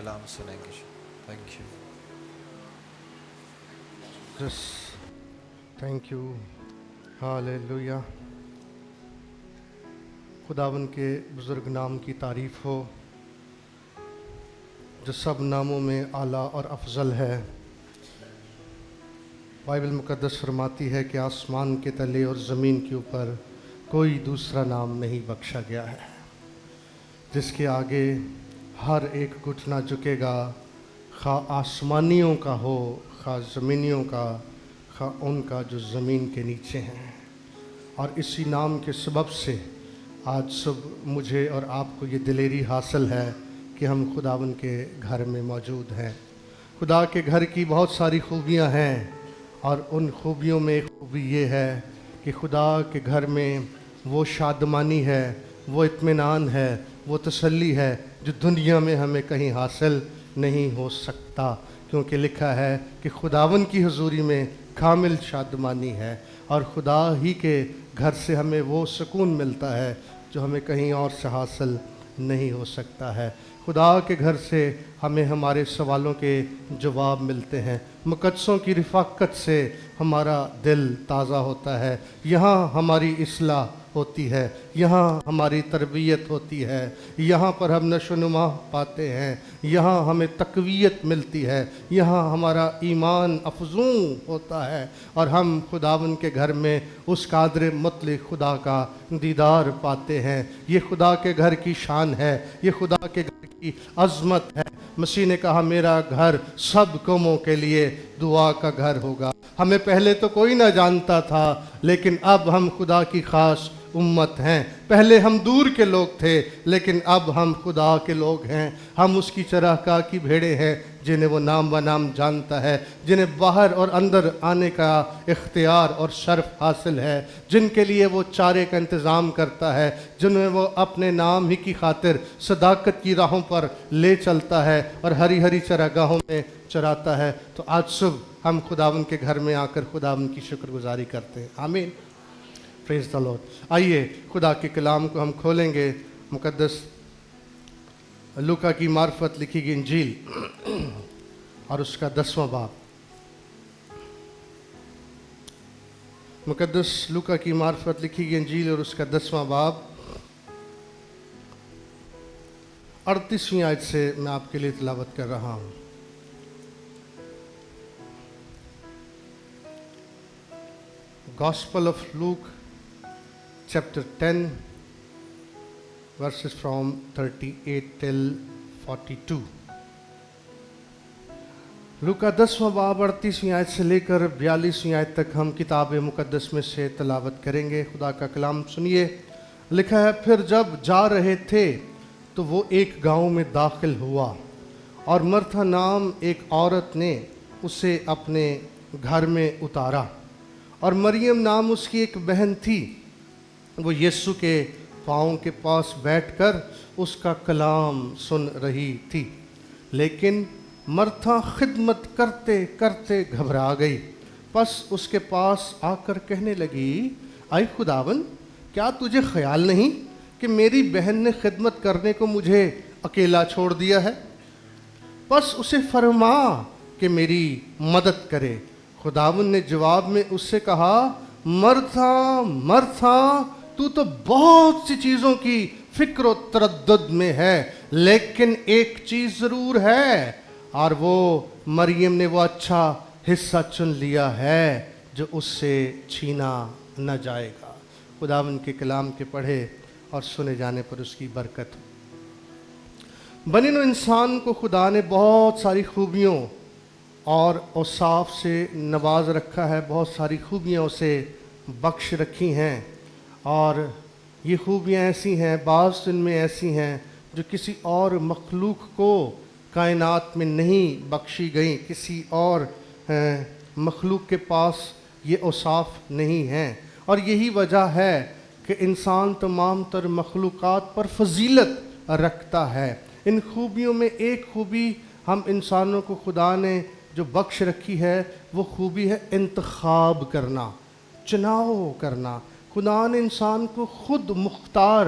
کلام سنیں گے. Thank you. Yes, thank you. Hallelujah. خداوند کے بزرگ نام کی تعریف ہو جو سب ناموں میں اعلیٰ اور افضل ہے. بائبل مقدس فرماتی ہے کہ آسمان کے تلے اور زمین کے اوپر کوئی دوسرا نام نہیں بخشا گیا ہے جس کے آگے ہر ایک گھٹنا جھکے گا، خواہ آسمانیوں کا ہو خواہ زمینیوں کا، خواہ ان کا جو زمین کے نیچے ہیں. اور اسی نام کے سبب سے آج صبح مجھے اور آپ کو یہ دلیری حاصل ہے کہ ہم خداوند کے گھر میں موجود ہیں. خدا کے گھر کی بہت ساری خوبیاں ہیں، اور ان خوبیوں میں ایک خوبی یہ ہے کہ خدا کے گھر میں وہ شادمانی ہے، وہ اطمینان ہے، وہ تسلی ہے جو دنیا میں ہمیں کہیں حاصل نہیں ہو سکتا، کیونکہ لکھا ہے کہ خداوند کی حضوری میں کامل شادمانی ہے. اور خدا ہی کے گھر سے ہمیں وہ سکون ملتا ہے جو ہمیں کہیں اور سے حاصل نہیں ہو سکتا ہے. خدا کے گھر سے ہمیں ہمارے سوالوں کے جواب ملتے ہیں. مقدسوں کی رفاقت سے ہمارا دل تازہ ہوتا ہے. یہاں ہماری اصلاح ہوتی ہے، یہاں ہماری تربیت ہوتی ہے، یہاں پر ہم نشو و نما پاتے ہیں، یہاں ہمیں تقویت ملتی ہے، یہاں ہمارا ایمان افزوں ہوتا ہے، اور ہم خداوند کے گھر میں اس قادر مطلق خدا کا دیدار پاتے ہیں. یہ خدا کے گھر کی شان ہے، یہ خدا کے گھر کی عظمت ہے. مسیح نے کہا میرا گھر سب قوموں کے لیے دعا کا گھر ہوگا. ہمیں پہلے تو کوئی نہ جانتا تھا، لیکن اب ہم خدا کی خاص امت ہیں. پہلے ہم دور کے لوگ تھے، لیکن اب ہم خدا کے لوگ ہیں. ہم اس کی چراگاہ کی بھیڑیں ہیں جنہیں وہ نام و نام جانتا ہے، جنہیں باہر اور اندر آنے کا اختیار اور شرف حاصل ہے، جن کے لیے وہ چارے کا انتظام کرتا ہے، جنہیں وہ اپنے نام ہی کی خاطر صداقت کی راہوں پر لے چلتا ہے اور ہری ہری چراگاہوں میں چراتا ہے. تو آج صبح ہم خداوند کے گھر میں آ کر خداوند کی شکر گزاری کرتے ہیں. آمین. پریز دی لارڈ. آئیے خدا کے کلام کو ہم کھولیں گے. مقدس لوکا کی معرفت لکھی گئی انجیل اور اس کا 10واں باب. مقدس لوکا کی معرفت لکھی گئی انجیل اور اس کا 10واں باب 38ویں آیت سے میں آپ کے لیے تلاوت کر رہا ہوں. Gospel of Luke chapter 10 verses from 38 till 42. لوکا 10واں باب 38ویں آیت سے لے کر 42ویں آیت تک ہم کتاب مقدس میں سے تلاوت کریں گے. خدا کا کلام سنیے. لکھا ہے پھر جب جا رہے تھے تو وہ ایک گاؤں میں داخل ہوا، اور مرتھا نام ایک عورت نے اسے اپنے گھر میں اتارا، اور مریم نام اس کی ایک بہن تھی. وہ یسوع کے پاؤں کے پاس بیٹھ کر اس کا کلام سن رہی تھی. لیکن مرتھا خدمت کرتے کرتے گھبرا گئی. پس اس کے پاس آ کر کہنے لگی اے خداوند، کیا تجھے خیال نہیں کہ میری بہن نے خدمت کرنے کو مجھے اکیلا چھوڑ دیا ہے؟ پس اسے فرما کہ میری مدد کرے. خداوند نے جواب میں اس سے کہا مرتھا مرتھا، تو بہت سی چیزوں کی فکر و تردد میں ہے، لیکن ایک چیز ضرور ہے، اور وہ مریم نے وہ اچھا حصہ چن لیا ہے جو اس سے چھینا نہ جائے گا. خداوند کے کلام کے پڑھے اور سنے جانے پر اس کی برکت. بنی نوع انسان کو خدا نے بہت ساری خوبیوں اور اوصاف سے نواز رکھا ہے، بہت ساری خوبیاں اسے بخش رکھی ہیں. اور یہ خوبیاں ایسی ہیں، بعض ان میں ایسی ہیں جو کسی اور مخلوق کو کائنات میں نہیں بخشی گئیں، کسی اور مخلوق کے پاس یہ اوصاف نہیں ہیں. اور یہی وجہ ہے کہ انسان تمام تر مخلوقات پر فضیلت رکھتا ہے. ان خوبیوں میں ایک خوبی ہم انسانوں کو خدا نے جو بخش رکھی ہے، وہ خوبی ہے انتخاب کرنا، چناؤ کرنا. خدا نے انسان کو خود مختار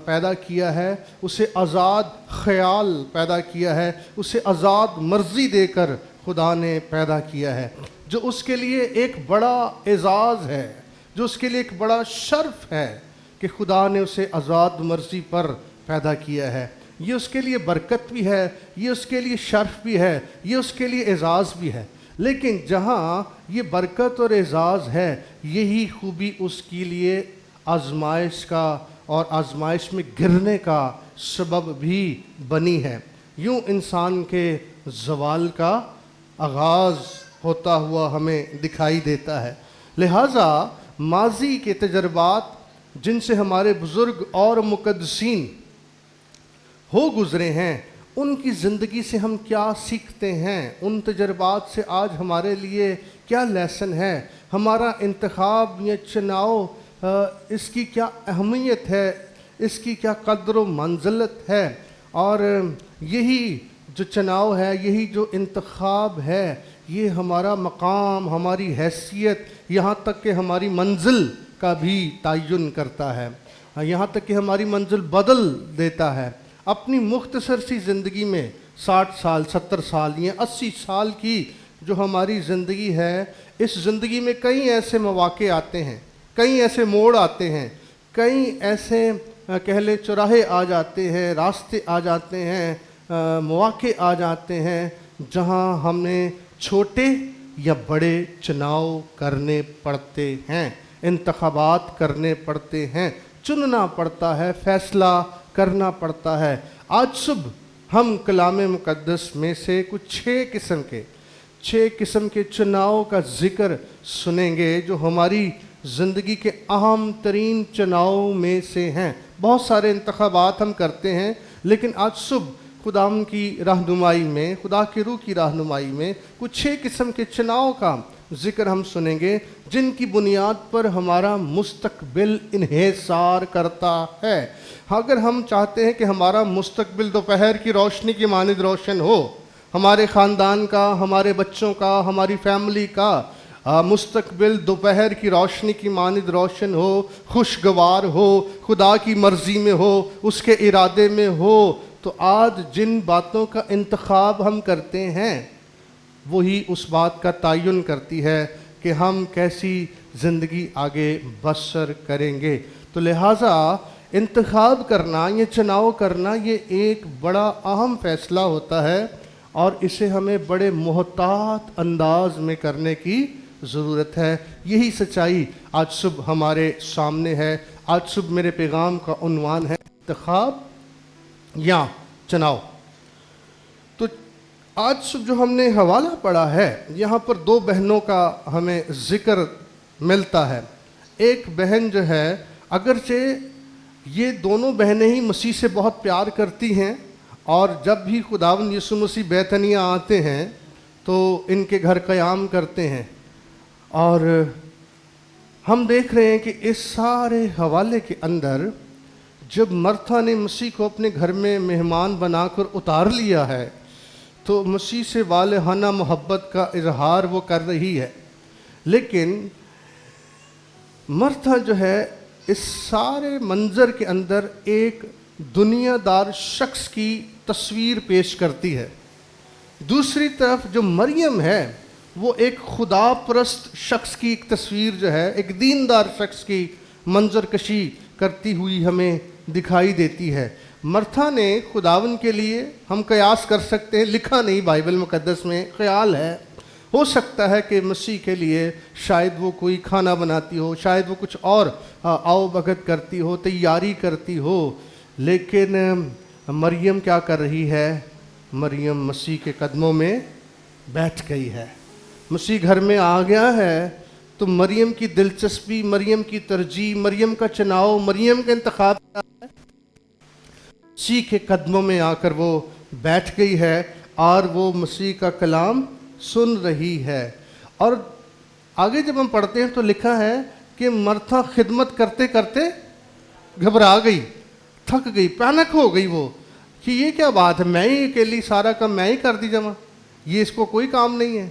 پیدا کیا ہے، اسے آزاد خیال پیدا کیا ہے، اسے آزاد مرضی دے کر خدا نے پیدا کیا ہے، جو اس کے لیے ایک بڑا اعزاز ہے، جو اس کے لیے ایک بڑا شرف ہے کہ خدا نے اسے آزاد مرضی پر پیدا کیا ہے۔ یہ اس کے لیے برکت بھی ہے، یہ اس کے لیے شرف بھی ہے، یہ اس کے لیے اعزاز بھی ہے۔ لیکن جہاں یہ برکت اور اعزاز ہے، یہی خوبی اس کے لیے آزمائش کا اور آزمائش میں گرنے کا سبب بھی بنی ہے۔ یوں انسان کے زوال کا آغاز ہوتا ہوا ہمیں دکھائی دیتا ہے۔ لہٰذا ماضی کے تجربات جن سے ہمارے بزرگ اور مقدسین ہو گزرے ہیں، ان کی زندگی سے ہم کیا سیکھتے ہیں، ان تجربات سے آج ہمارے لیے کیا لیسن ہے، ہمارا انتخاب یا چناؤ اس کی کیا اہمیت ہے، اس کی کیا قدر و منزلت ہے، اور یہی جو چناؤ ہے، یہی جو انتخاب ہے، یہ ہمارا مقام، ہماری حیثیت، یہاں تک کہ ہماری منزل کا بھی تعین کرتا ہے، یہاں تک کہ ہماری منزل بدل دیتا ہے۔ اپنی مختصر سی زندگی میں 60 سال 70 سال یا 80 سال کی جو ہماری زندگی ہے، اس زندگی میں کئی ایسے مواقع آتے ہیں، کئی ایسے موڑ آتے ہیں، کئی ایسے کہہ لے چوراہے آ جاتے ہیں، راستے آ جاتے ہیں، مواقع آ جاتے ہیں جہاں ہمیں چھوٹے یا بڑے چناؤ کرنے پڑتے ہیں، انتخابات کرنے پڑتے ہیں، چننا پڑتا ہے، فیصلہ کرنا پڑتا ہے۔ آج صبح ہم کلام مقدس میں سے کچھ 6 قسم کے چناؤ کا ذکر سنیں گے جو ہماری زندگی کے اہم ترین چناؤ میں سے ہیں۔ بہت سارے انتخابات ہم کرتے ہیں، لیکن آج صبح خدا کی رہنمائی میں، خدا کی روح کی رہنمائی میں کچھ 6 قسم کے چناؤ کا ذکر ہم سنیں گے جن کی بنیاد پر ہمارا مستقبل انحصار کرتا ہے۔ اگر ہم چاہتے ہیں کہ ہمارا مستقبل دوپہر کی روشنی کی مانند روشن ہو، ہمارے خاندان کا، ہمارے بچوں کا، ہماری فیملی کا مستقبل دوپہر کی روشنی کی مانند روشن ہو، خوشگوار ہو، خدا کی مرضی میں ہو، اس کے ارادے میں ہو، تو آج جن باتوں کا انتخاب ہم کرتے ہیں وہی اس بات کا تعین کرتی ہے کہ ہم کیسی زندگی آگے بسر کریں گے۔ تو لہٰذا انتخاب کرنا، یہ چناؤ کرنا، یہ ایک بڑا اہم فیصلہ ہوتا ہے، اور اسے ہمیں بڑے محتاط انداز میں کرنے کی ضرورت ہے۔ یہی سچائی آج صبح ہمارے سامنے ہے۔ آج صبح میرے پیغام کا عنوان ہے انتخاب یا چناؤ۔ تو آج صبح جو ہم نے حوالہ پڑھا ہے، یہاں پر 2 بہنوں کا ہمیں ذکر ملتا ہے۔ ایک بہن جو ہے، اگرچہ یہ دونوں بہنیں ہی مسیح سے بہت پیار کرتی ہیں، اور جب بھی خداوند یسوع مسیح بیتنیہ آتے ہیں تو ان کے گھر قیام کرتے ہیں، اور ہم دیکھ رہے ہیں کہ اس سارے حوالے کے اندر جب مرتھا نے مسیح کو اپنے گھر میں مہمان بنا کر اتار لیا ہے تو مسیح سے والہانہ محبت کا اظہار وہ کر رہی ہے، لیکن مرتھا جو ہے اس سارے منظر کے اندر ایک دنیا دار شخص کی تصویر پیش کرتی ہے۔ دوسری طرف جو مریم ہے وہ ایک خدا پرست شخص کی ایک تصویر جو ہے، ایک دیندار شخص کی منظر کشی کرتی ہوئی ہمیں دکھائی دیتی ہے۔ مرتھا نے خداوند کے لیے، ہم قیاس کر سکتے ہیں، لکھا نہیں بائبل مقدس میں، خیال ہے، ہو سکتا ہے کہ مسیح کے لیے شاید وہ کوئی کھانا بناتی ہو، شاید وہ کچھ اور آؤ بھگت کرتی ہو، تیاری کرتی ہو، لیکن مریم کیا کر رہی ہے؟ مریم مسیح کے قدموں میں بیٹھ گئی ہے۔ مسیح گھر میں آ گیا ہے تو مریم کی دلچسپی، مریم کی ترجیح، مریم کا چناؤ، مریم کا انتخاب کیا ہے؟ مسیح کے قدموں میں آ کر وہ بیٹھ گئی ہے اور وہ مسیح کا کلام سن رہی ہے۔ اور آگے جب ہم پڑھتے ہیں تو لکھا ہے کہ مرتھا خدمت کرتے کرتے گھبرا گئی، تھک گئی، پینک ہو گئی وہ، کہ یہ کیا بات ہے، میں ہی اکیلی سارا کام میں ہی کر دی جمع، یہ اس کو کوئی کام نہیں ہے۔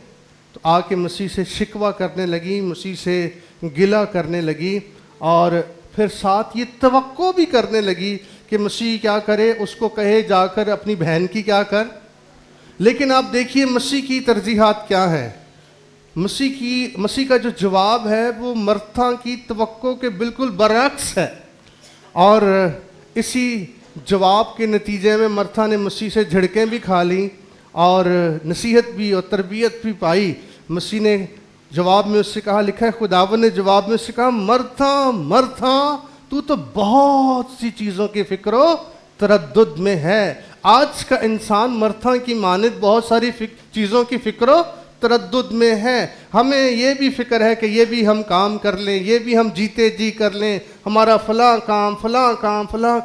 تو آ کے مسیح سے شکوہ کرنے لگی، مسیح سے گلہ کرنے لگی، اور پھر ساتھ یہ توقع بھی کرنے لگی کہ مسیح کیا کرے، اس کو کہے جا کر اپنی بہن کی کیا کر. لیکن آپ دیکھیے مسیح کی ترجیحات کیا ہیں. مسیح کا جو جواب ہے وہ مرتھا کی توقع کے بالکل برعکس ہے. اور اسی جواب کے نتیجے میں مرتھا نے مسیح سے جھڑکیں بھی کھا لیں اور نصیحت بھی اور تربیت بھی پائی. مسیح نے جواب میں اس سے کہا، لکھا ہے خداوند نے جواب میں اس سے کہا، مرتھا مرتھا تو بہت سی چیزوں کی فکر و تردد میں ہے. آج کا انسان مرتھا کی مانند بہت ساری چیزوں کی فکر و تردد میں ہے. ہمیں یہ بھی فکر ہے کہ یہ بھی ہم کام کر لیں، یہ بھی ہم جیتے جی کر لیں، ہمارا فلاں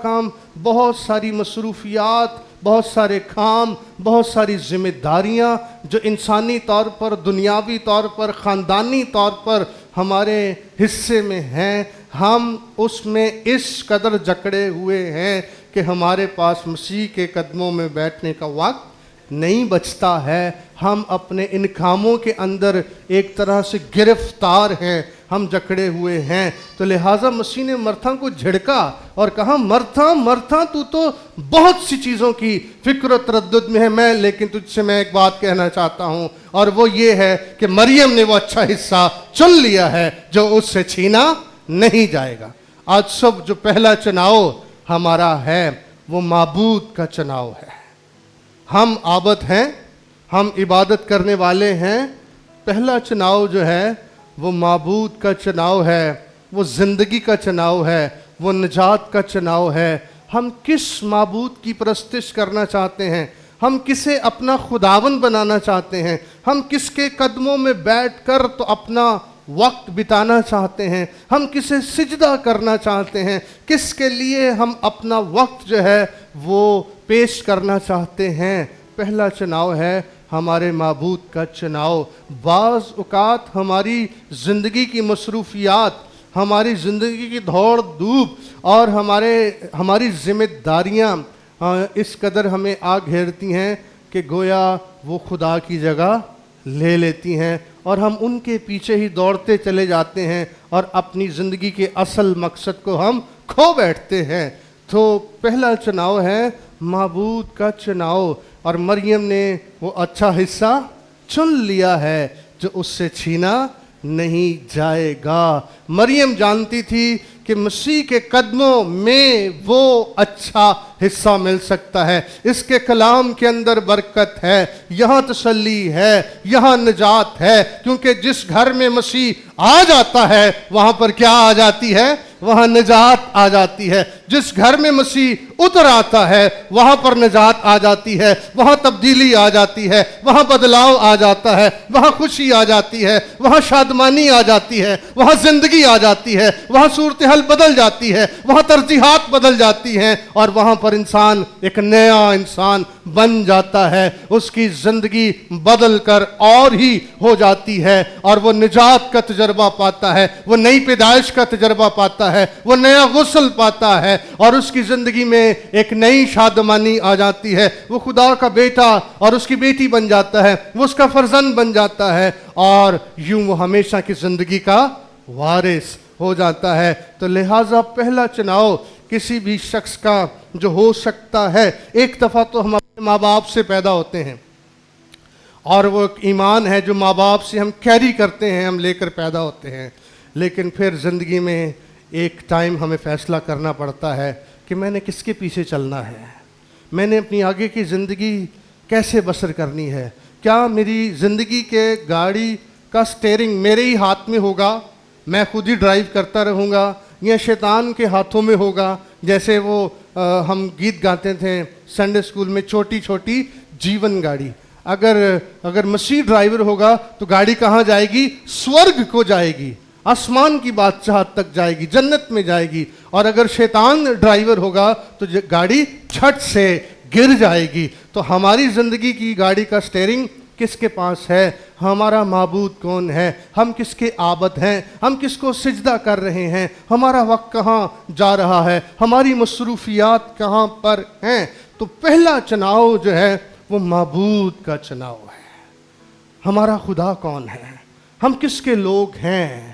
کام، بہت ساری مصروفیات، بہت سارے کام، بہت ساری ذمہ داریاں جو انسانی طور پر، دنیاوی طور پر، خاندانی طور پر ہمارے حصے میں ہیں. ہم اس میں اس قدر جکڑے ہوئے ہیں کہ ہمارے پاس مسیح کے قدموں میں بیٹھنے کا وقت نہیں بچتا ہے. ہم اپنے ان کاموں کے اندر ایک طرح سے گرفتار ہیں، ہم جکڑے ہوئے ہیں. تو لہٰذا مسیح نے مرتھا کو جھڑکا اور کہا، مرتھا مرتھا تو بہت سی چیزوں کی فکر و تردد میں ہے، لیکن تجھ سے میں ایک بات کہنا چاہتا ہوں، اور وہ یہ ہے کہ مریم نے وہ اچھا حصہ چن لیا ہے جو اس سے چھینا نہیں جائے گا. آج صبح جو پہلا چناؤ ہمارا ہے وہ معبود کا چناؤ ہے. ہم عابد ہیں، ہم عبادت کرنے والے ہیں. پہلا چناؤ جو ہے وہ معبود کا چناؤ ہے، وہ زندگی کا چناؤ ہے، وہ نجات کا چناؤ ہے. ہم کس معبود کی پرستش کرنا چاہتے ہیں؟ ہم کسے اپنا خداوند بنانا چاہتے ہیں؟ ہم کس کے قدموں میں بیٹھ کر تو اپنا وقت بتانا چاہتے ہیں؟ ہم کسے سجدہ کرنا چاہتے ہیں؟ کس کے لیے ہم اپنا وقت جو ہے وہ پیش کرنا چاہتے ہیں؟ پہلا چناؤ ہے ہمارے معبود کا چناؤ. بعض اوقات ہماری زندگی کی مصروفیات، ہماری زندگی کی دوڑ دھوپ اور ہماری ذمہ داریاں اس قدر ہمیں آ گھیرتی ہیں کہ گویا وہ خدا کی جگہ لے لیتی ہیں اور ہم ان کے پیچھے ہی دوڑتے چلے جاتے ہیں اور اپنی زندگی کے اصل مقصد کو ہم کھو بیٹھتے ہیں. تو پہلا چناؤ ہے معبود کا چناؤ، اور مریم نے وہ اچھا حصہ چن لیا ہے جو اس سے چھینا نہیں جائے گا. مریم جانتی تھی کہ مسیح کے قدموں میں وہ اچھا حصہ مل سکتا ہے. اس کے کلام کے اندر برکت ہے، یہاں تسلی ہے، یہاں نجات ہے، کیونکہ جس گھر میں مسیح آ جاتا ہے وہاں پر کیا آ جاتی ہے؟ وہاں نجات آ جاتی ہے. جس گھر میں مسیح اتر آتا ہے وہاں پر نجات آ جاتی ہے، وہاں تبدیلی آ جاتی ہے، وہاں بدلاؤ آ جاتا ہے، وہاں خوشی آ جاتی ہے، وہاں شادمانی آ جاتی ہے، وہاں زندگی آ جاتی ہے، وہاں صورتحال بدل جاتی ہے، وہاں ترجیحات بدل جاتی ہیں، اور وہاں پر انسان ایک نیا انسان بن جاتا ہے. اس کی زندگی بدل کر اور ہی ہو جاتی ہے اور وہ نجات کا تجربہ پاتا ہے، وہ نئی پیدائش کا تجربہ پاتا ہے، وہ نیا غسل پاتا ہے اور اس کی زندگی میں ایک نئی شادمانی آ جاتی ہے. وہ خدا کا بیٹا اور اس کی بیٹی بن جاتا ہے، وہ اس کا فرزند بن جاتا ہے اور یوں وہ ہمیشہ کی زندگی کا وارث ہو جاتا ہے. تو لہٰذا پہلا چناؤ کسی بھی شخص کا جو ہو سکتا ہے، ایک دفعہ تو ہم اپنے ماں باپ سے پیدا ہوتے ہیں اور وہ ایک ایمان ہے جو ماں باپ سے ہم کیری کرتے ہیں، ہم لے کر پیدا ہوتے ہیں. لیکن پھر زندگی میں ایک ٹائم ہمیں فیصلہ کرنا پڑتا ہے کہ میں نے کس کے پیچھے چلنا ہے، میں نے اپنی آگے کی زندگی کیسے بسر کرنی ہے. کیا میری زندگی کے گاڑی کا سٹیئرنگ میرے ہی ہاتھ میں ہوگا، میں خود ہی ڈرائیو کرتا رہوں گا، یا شیطان کے ہاتھوں میں ہوگا؟ جیسے وہ ہم گیت گاتے تھے سنڈے اسکول میں، چھوٹی چھوٹی جیون گاڑی. اگر مسیح ڈرائیور ہوگا تو گاڑی کہاں جائے گی؟ سورگ کو جائے گی، آسمان کی بادشاہت تک جائے گی، جنت میں جائے گی. اور اگر شیطان ڈرائیور ہوگا تو گاڑی چھٹ سے گر جائے گی. تو ہماری زندگی کی گاڑی کا سٹیئرنگ کس کے پاس ہے؟ ہمارا معبود کون ہے؟ ہم کس کے عابد ہیں؟ ہم کس کو سجدہ کر رہے ہیں؟ ہمارا وقت کہاں جا رہا ہے؟ ہماری مصروفیات کہاں پر ہیں؟ تو پہلا چناؤ جو ہے وہ معبود کا چناؤ ہے. ہمارا خدا کون ہے؟ ہم کس کے لوگ ہیں؟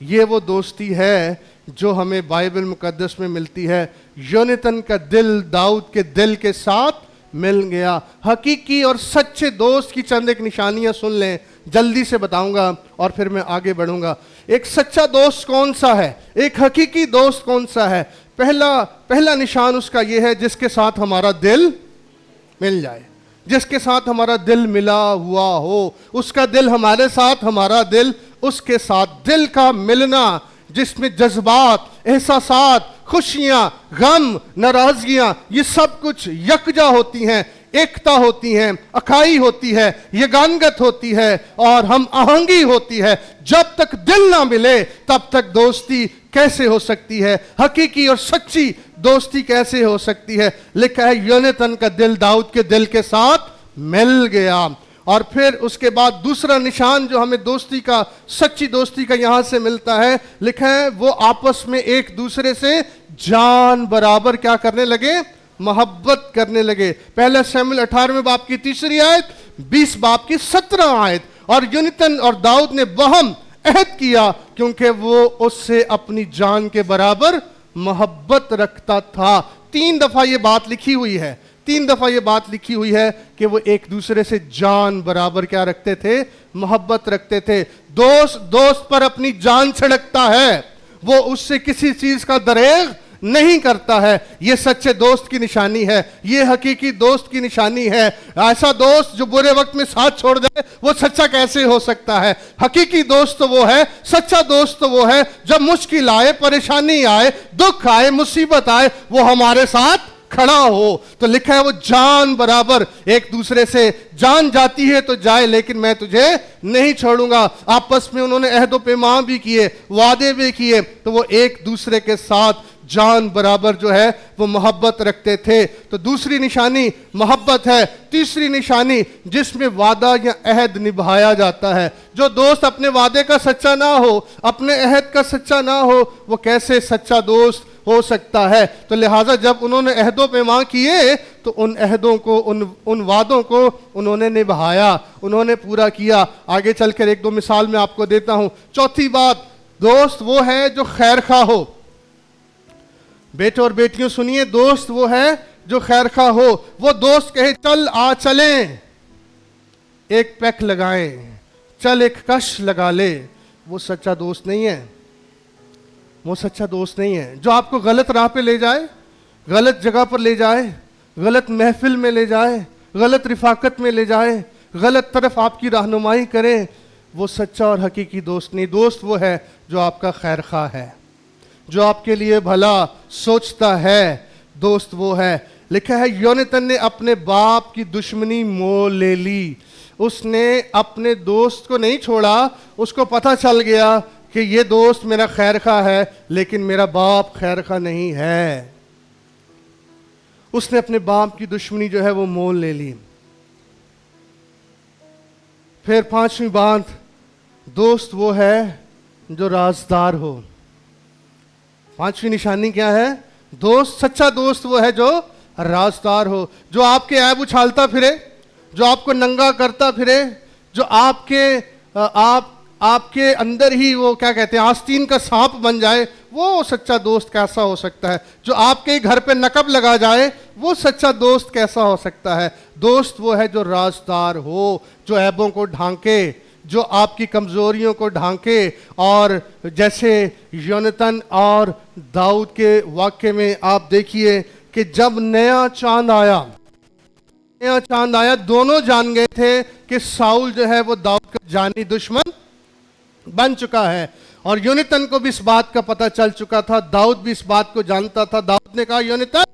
یہ وہ دوستی ہے جو ہمیں بائبل مقدس میں ملتی ہے. یونتن کا دل داؤد کے دل کے ساتھ مل گیا. حقیقی اور سچے دوست کی چند ایک نشانیاں سن لیں, جلدی سے بتاؤں گا اور پھر میں آگے بڑھوں گا. ایک سچا دوست کون سا ہے, ایک حقیقی دوست کون سا ہے؟ پہلا نشان اس کا یہ ہے جس کے ساتھ ہمارا دل مل جائے, جس کے ساتھ ہمارا دل ملا ہوا ہو, اس کا دل ہمارے ساتھ, ہمارا دل اس کے ساتھ. دل کا ملنا جس میں جذبات, احساسات, خوشیاں, غم, ناراضگیاں یہ سب کچھ یکجا ہوتی ہیں, ایکتا ہوتی ہیں, اکائی ہوتی ہے, یگانگت ہوتی ہے اور ہم آہنگی ہوتی ہے. جب تک دل نہ ملے تب تک دوستی کیسے ہو سکتی ہے؟ حقیقی اور سچی دوستی کیسے ہو سکتی ہے؟ لکھا ہے یونتن کا دل داؤد کے دل کے ساتھ مل گیا. اور پھر اس کے بعد دوسرا نشان جو ہمیں دوستی کا, سچی دوستی کا یہاں سے ملتا ہے, لکھا ہے وہ آپس میں ایک دوسرے سے جان برابر کیا کرنے لگے؟ محبت کرنے لگے. پہلا شمویل 18 باب کی 3 آیت, 20 باب کی 17 آیت. اور یونتن اور داؤد نے باہم عہد کیا کیونکہ وہ اس سے اپنی جان کے برابر محبت رکھتا تھا. 3 دفعہ یہ بات لکھی ہوئی ہے, 3 دفعہ یہ بات لکھی ہوئی ہے کہ وہ ایک دوسرے سے جان برابر کیا رکھتے تھے؟ محبت رکھتے تھے. دوست پر اپنی جان چھڑکتا ہے, وہ اس سے کسی چیز کا دریغ نہیں کرتا ہے. یہ سچے دوست کی نشانی ہے, یہ حقیقی دوست کی نشانی ہے. ایسا دوست جو برے وقت میں ساتھ چھوڑ جائے وہ سچا کیسے ہو سکتا ہے؟ حقیقی دوست تو وہ ہے, سچا دوست تو وہ ہے جب مشکل آئے, پریشانی آئے, دکھ آئے, مصیبت آئے, وہ ہمارے ساتھ کھڑا ہو. تو لکھا ہے وہ جان برابر ایک دوسرے سے, جان جاتی ہے تو جائے لیکن میں تجھے نہیں چھوڑوں گا. آپس میں انہوں نے عہد و پیمان بھی کیے, وعدے بھی کیے, تو وہ ایک دوسرے کے ساتھ جان برابر جو ہے وہ محبت رکھتے تھے. تو دوسری نشانی محبت ہے. تیسری نشانی جس میں وعدہ یا عہد نبھایا جاتا ہے. جو دوست اپنے وعدے کا سچا نہ ہو, اپنے عہد کا سچا نہ ہو, وہ کیسے سچا دوست ہو سکتا ہے؟ تو لہٰذا جب انہوں نے عہد و پیمان کیے تو ان عہدوں کو, ان وعدوں کو انہوں نے نبھایا, انہوں نے پورا کیا. آگے چل کر 1-2 مثال میں آپ کو دیتا ہوں. چوتھی بات, دوست وہ ہے جو خیر خواہ ہو. بیٹے اور بیٹیوں سنیے, دوست وہ ہے جو خیر خواہ ہو. وہ دوست کہے چل آ چلیں, ایک پیک لگائیں, چل ایک کش لگا لے, وہ سچا دوست نہیں ہے. وہ سچا دوست نہیں ہے. جو آپ کو غلط راہ پہ لے جائے, غلط جگہ پر لے جائے, غلط محفل میں لے جائے, غلط رفاقت میں لے جائے, غلط طرف آپ کی رہنمائی کرے, وہ سچا اور حقیقی دوست نہیں. دوست وہ ہے جو آپ کا خیر خواہ ہے, جو آپ کے لیے بھلا سوچتا ہے. دوست وہ ہے. لکھا ہے یونتن نے اپنے باپ کی دشمنی مول لے لی. اس نے اپنے دوست کو نہیں چھوڑا. اس کو پتہ چل گیا کہ یہ دوست میرا خیر خواہ ہے لیکن میرا باپ خیر خواہ نہیں ہے. اس نے اپنے باپ کی دشمنی جو ہے وہ مول لے لی. پھر 5ویں بات, دوست وہ ہے جو رازدار ہو. 5ویں نشانی کیا ہے؟ دوست, سچا دوست وہ ہے جو رازدار ہو. جو آپ کے عیب اچھالتا پھرے, جو آپ کو ننگا کرتا پھرے, جو آپ کے اندر ہی وہ کیا کہتے ہیں آستین کا سانپ بن جائے, وہ سچا دوست کیسا ہو سکتا ہے؟ جو آپ کے گھر پہ نقب لگا جائے, وہ سچا دوست کیسا ہو سکتا ہے؟ دوست وہ ہے جو رازدار ہو, جو عیبوں کو ڈھانکے, جو آپ کی کمزوریوں کو ڈھانکے. اور جیسے یونتن اور داؤد کے واقعے میں آپ دیکھیے کہ جب نیا چاند آیا, دونوں جان گئے تھے کہ ساؤل جو ہے وہ داؤد کا جانی دشمن بن چکا ہے. اور یونتن کو بھی اس بات کا پتہ چل چکا تھا, داؤد بھی اس بات کو جانتا تھا. داؤد نے کہا یونتن,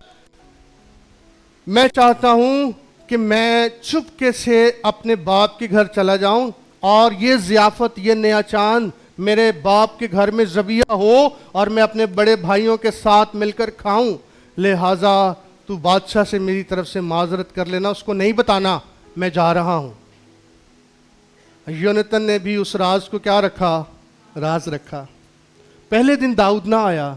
میں چاہتا ہوں کہ میں چپکے سے اپنے باپ کے گھر چلا جاؤں اور یہ ضیافت, یہ نیا چاند میرے باپ کے گھر میں ذبیحہ ہو اور میں اپنے بڑے بھائیوں کے ساتھ مل کر کھاؤں. لہٰذا تو بادشاہ سے میری طرف سے معذرت کر لینا, اس کو نہیں بتانا میں جا رہا ہوں. یونتن نے بھی اس راز کو کیا رکھا؟ راز رکھا. پہلے دن داؤد نہ آیا,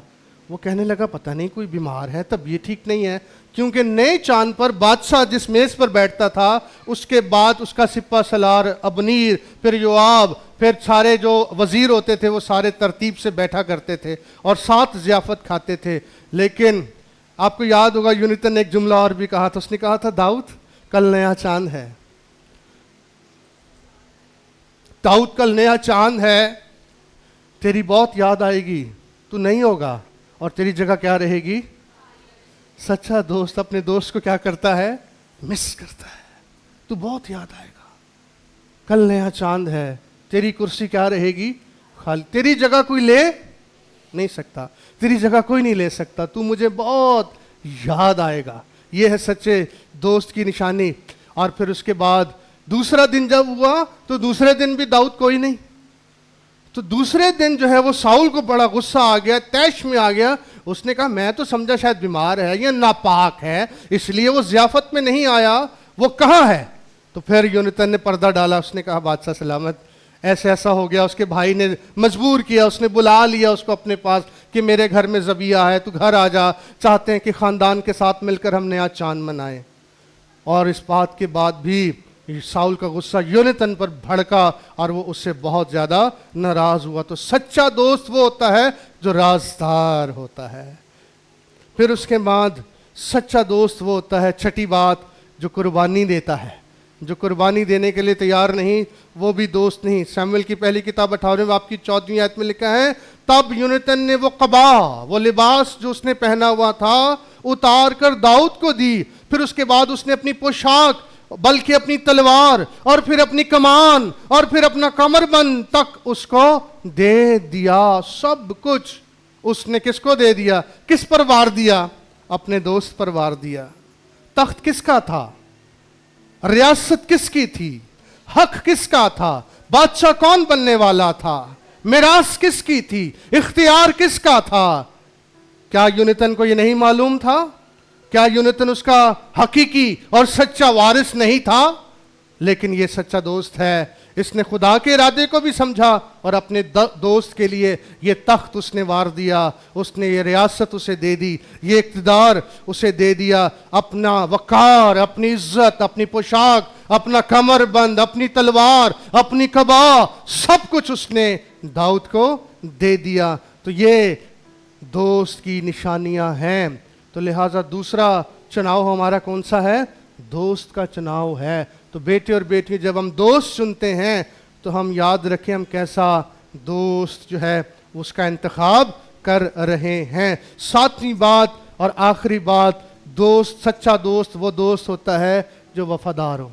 وہ کہنے لگا پتہ نہیں کوئی بیمار ہے، طبیعت ٹھیک نہیں ہے، کیونکہ نئے چاند پر بادشاہ جس میز پر بیٹھتا تھا اس کے بعد اس کا سپہ سالار ابنیر، پھر یوآب، پھر سارے جو وزیر ہوتے تھے وہ سارے ترتیب سے بیٹھا کرتے تھے اور ساتھ ضیافت کھاتے تھے. لیکن آپ کو یاد ہوگا یونیتن نے ایک جملہ اور بھی کہا تھا، اس نے کہا تھا داؤد کل نیا چاند ہے، داؤد کل نیا چاند ہے، تیری بہت یاد آئے گی، تو نہیں ہوگا اور تیری جگہ کیا رہے گی؟ سچا دوست اپنے دوست کو کیا کرتا ہے؟ مس کرتا ہے. تو بہت یاد آئے گا، کل نیا چاند ہے، تیری کرسی کیا رہے گی؟ خالی. تیری جگہ کوئی لے نہیں سکتا، تیری جگہ کوئی نہیں لے سکتا، تو مجھے بہت یاد آئے گا. یہ ہے سچے دوست کی نشانی. اور پھر اس کے بعد دوسرا دن جب ہوا تو دوسرے دن بھی داؤد کوئی نہیں. تو دوسرے دن جو ہے وہ ساؤل کو بڑا غصہ آ گیا، طیش میں آ گیا. اس نے کہا میں تو سمجھا شاید بیمار ہے یا ناپاک ہے اس لیے وہ ضیافت میں نہیں آیا، وہ کہاں ہے؟ تو پھر یونیتن نے پردہ ڈالا. اس نے کہا بادشاہ سلامت، ایسا ہو گیا. اس کے بھائی نے مجبور کیا، اس نے بلا لیا اس کو اپنے پاس کہ میرے گھر میں ذبیحہ ہے، تو گھر آ جا، چاہتے ہیں کہ خاندان کے ساتھ مل کر ہم نیا چاند منائیں. اور اس بات کے بعد بھی ساؤل کا غصہ یونیتن پر بھڑکا اور وہ اس سے بہت زیادہ ناراض ہوا. تو سچا دوست وہ ہوتا ہے جو رازدار ہوتا ہے. پھر اس کے بعد سچا دوست وہ ہوتا ہے، چھٹی بات، جو قربانی دیتا ہے. جو قربانی دینے کے لیے تیار نہیں وہ بھی دوست نہیں. سیموئیل کی پہلی کتاب 18 باب کی 14 آیت میں لکھا ہے تب یونیتن نے وہ قبا، وہ لباس جو اس نے پہنا ہوا تھا اتار کر داؤد کو دی. پھر اس کے بعد اس نے اپنی پوشاک، بلکہ اپنی تلوار، اور پھر اپنی کمان، اور پھر اپنا کمر بند تک اس کو دے دیا. سب کچھ اس نے کس کو دے دیا؟ کس پر وار دیا؟ اپنے دوست پر وار دیا. تخت کس کا تھا؟ ریاست کس کی تھی؟ حق کس کا تھا؟ بادشاہ کون بننے والا تھا؟ میراث کس کی تھی؟ اختیار کس کا تھا؟ کیا یونیتن کو یہ نہیں معلوم تھا؟ کیا یونیتن اس کا حقیقی اور سچا وارث نہیں تھا؟ لیکن یہ سچا دوست ہے. اس نے خدا کے ارادے کو بھی سمجھا اور اپنے دوست کے لیے یہ تخت اس نے وار دیا، اس نے یہ ریاست اسے دے دی، یہ اقتدار اسے دے دیا. اپنا وقار، اپنی عزت، اپنی پوشاک، اپنا کمر بند، اپنی تلوار، اپنی قبا، سب کچھ اس نے داؤد کو دے دیا. تو یہ دوست کی نشانیاں ہیں. تو لہٰذا دوسرا چناؤ ہمارا کون سا ہے؟ دوست کا چناؤ ہے. تو بیٹے اور بیٹی جب ہم دوست چنتے ہیں تو ہم یاد رکھیں ہم کیسا دوست جو ہے اس کا انتخاب کر رہے ہیں. ساتویں بات اور آخری بات، دوست، سچا دوست وہ دوست ہوتا ہے جو وفادار ہو.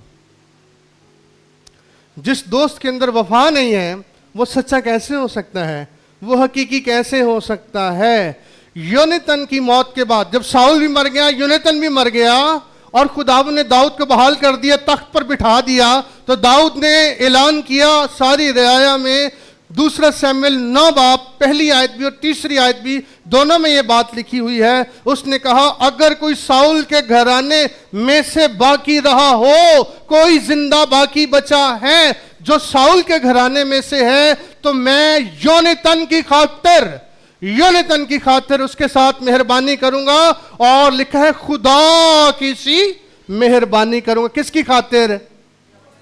جس دوست کے اندر وفا نہیں ہے وہ سچا کیسے ہو سکتا ہے؟ وہ حقیقی کیسے ہو سکتا ہے؟ یونیتن کی موت کے بعد جب ساؤل بھی مر گیا، یونیتن بھی مر گیا اور خداوند نے داؤد کو بحال کر دیا، تخت پر بٹھا دیا، تو داؤد نے اعلان کیا ساری رعایا میں. دوسرا سیموئیل 9 باب پہلی آیت بھی اور تیسری آیت بھی دونوں میں یہ بات لکھی ہوئی ہے. اس نے کہا اگر کوئی ساؤل کے گھرانے میں سے باقی رہا ہو، کوئی زندہ باقی بچا ہے جو ساؤل کے گھرانے میں سے ہے، تو میں یونیتن کی خاطر اس کے ساتھ مہربانی کروں گا. اور لکھا ہے خدا کی سی مہربانی کروں گا. کس کی خاطر؟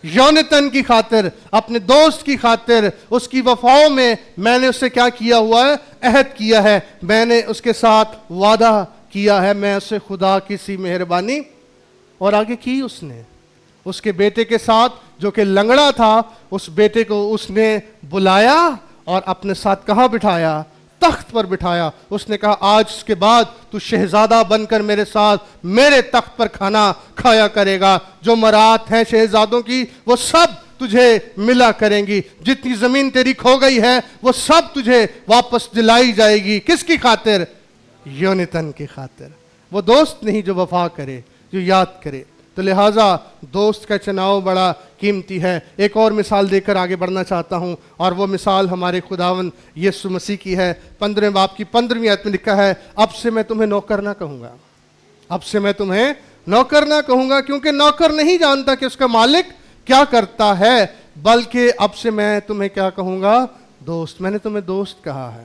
یونیتن کی خاطر، اپنے دوست کی خاطر. اس کی وفاؤں میں نے اس سے کیا کیا ہوا ہے؟ عہد کیا ہے، میں نے اس کے ساتھ وعدہ کیا ہے، میں اسے خدا کی سی مہربانی. اور آگے کی اس نے اس کے بیٹے کے ساتھ جو کہ لنگڑا تھا، اس بیٹے کو اس نے بلایا اور اپنے ساتھ کہاں بٹھایا؟ تخت پر بٹھایا. اس نے کہا آج کے بعد تو شہزادہ بن کر میرے ساتھ میرے تخت پر کھانا کھایا کرے گا. جو مراد ہیں شہزادوں کی وہ سب تجھے ملا کریں گی، جتنی زمین تیری کھو گئی ہے وہ سب تجھے واپس دلائی جائے گی. کس کی خاطر؟ یونیتن کی خاطر. وہ دوست نہیں جو وفا کرے، جو یاد کرے. تو لہٰذا دوست کا چناؤ بڑا قیمتی ہے. ایک اور مثال دے کر آگے بڑھنا چاہتا ہوں، اور وہ مثال ہمارے خداوند یسوع مسیح کی ہے. 15 باب کی 15ویں آیت میں لکھا ہے اب سے میں تمہیں نوکر نہ کہوں گا. اب سے میں تمہیں نوکر نہ کہوں گا، کیونکہ نوکر نہیں جانتا کہ اس کا مالک کیا کرتا ہے، بلکہ اب سے میں تمہیں کیا کہوں گا؟ دوست. میں نے تمہیں دوست کہا ہے.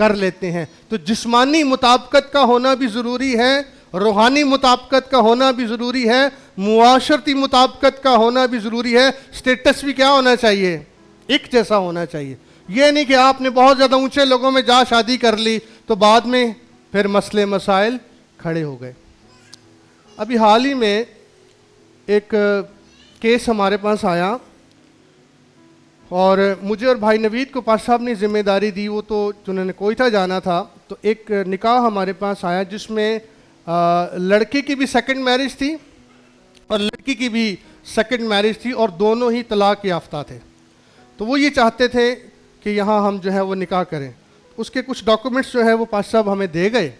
کر لیتے ہیں. تو جسمانی مطابقت کا ہونا بھی ضروری ہے, روحانی مطابقت کا ہونا بھی ضروری ہے, معاشرتی مطابقت کا ہونا بھی ضروری ہے. سٹیٹس بھی کیا ہونا چاہیے؟ ایک جیسا ہونا چاہیے. یہ نہیں کہ آپ نے بہت زیادہ اونچے لوگوں میں جا شادی کر لی تو بعد میں پھر مسئلے مسائل کھڑے ہو گئے. ابھی حال ہی میں ایک کیس ہمارے پاس آیا اور مجھے اور بھائی نوید کو پاش صاحب نے ذمہ داری دی, وہ تو جنہوں نے کوئٹہ جانا تھا. تو ایک نکاح ہمارے پاس آیا جس میں لڑکے کی بھی سیکنڈ میرج تھی اور لڑکی کی بھی سیکنڈ میرج تھی اور دونوں ہی طلاق یافتہ تھے. تو وہ یہ چاہتے تھے کہ یہاں ہم جو ہے وہ نکاح کریں. اس کے کچھ ڈاکومنٹس جو ہے وہ پاش صاحب ہمیں دے گئے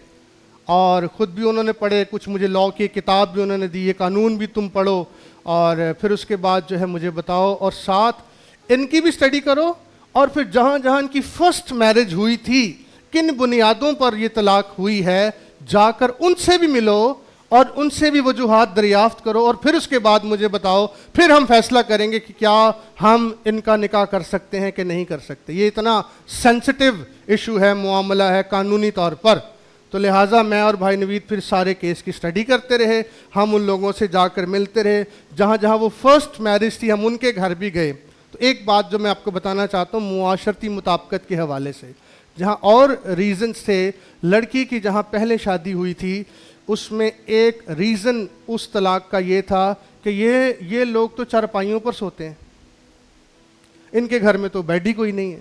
اور خود بھی انہوں نے پڑھے, کچھ مجھے لاء کی کتاب بھی انہوں نے دی, یہ قانون بھی تم پڑھو اور پھر اس کے بعد جو ہے مجھے بتاؤ اور ساتھ ان کی بھی اسٹڈی کرو اور پھر جہاں جہاں ان کی فرسٹ میرج ہوئی تھی کن بنیادوں پر یہ طلاق ہوئی ہے جا کر ان سے بھی ملو اور ان سے بھی وجوہات دریافت کرو اور پھر اس کے بعد مجھے بتاؤ, پھر ہم فیصلہ کریں گے کہ کیا ہم ان کا نکاح کر سکتے ہیں کہ نہیں کر سکتے. یہ اتنا سینسٹیو ایشو ہے, معاملہ ہے قانونی طور پر. تو لہٰذا میں اور بھائی نوید پھر سارے کیس کی اسٹڈی کرتے رہے, ہم ان لوگوں سے جا کر ملتے رہے, جہاں جہاں وہ فرسٹ میرج تھی ہم ان کے گھر بھی گئے. تو ایک بات جو میں آپ کو بتانا چاہتا ہوں معاشرتی مطابقت کے حوالے سے, جہاں اور ریزنز تھے, لڑکی کی جہاں پہلے شادی ہوئی تھی اس میں ایک ریزن اس طلاق کا یہ تھا کہ یہ لوگ تو چارپائیوں پر سوتے ہیں, ان کے گھر میں تو بیڈ ہی کوئی نہیں ہے,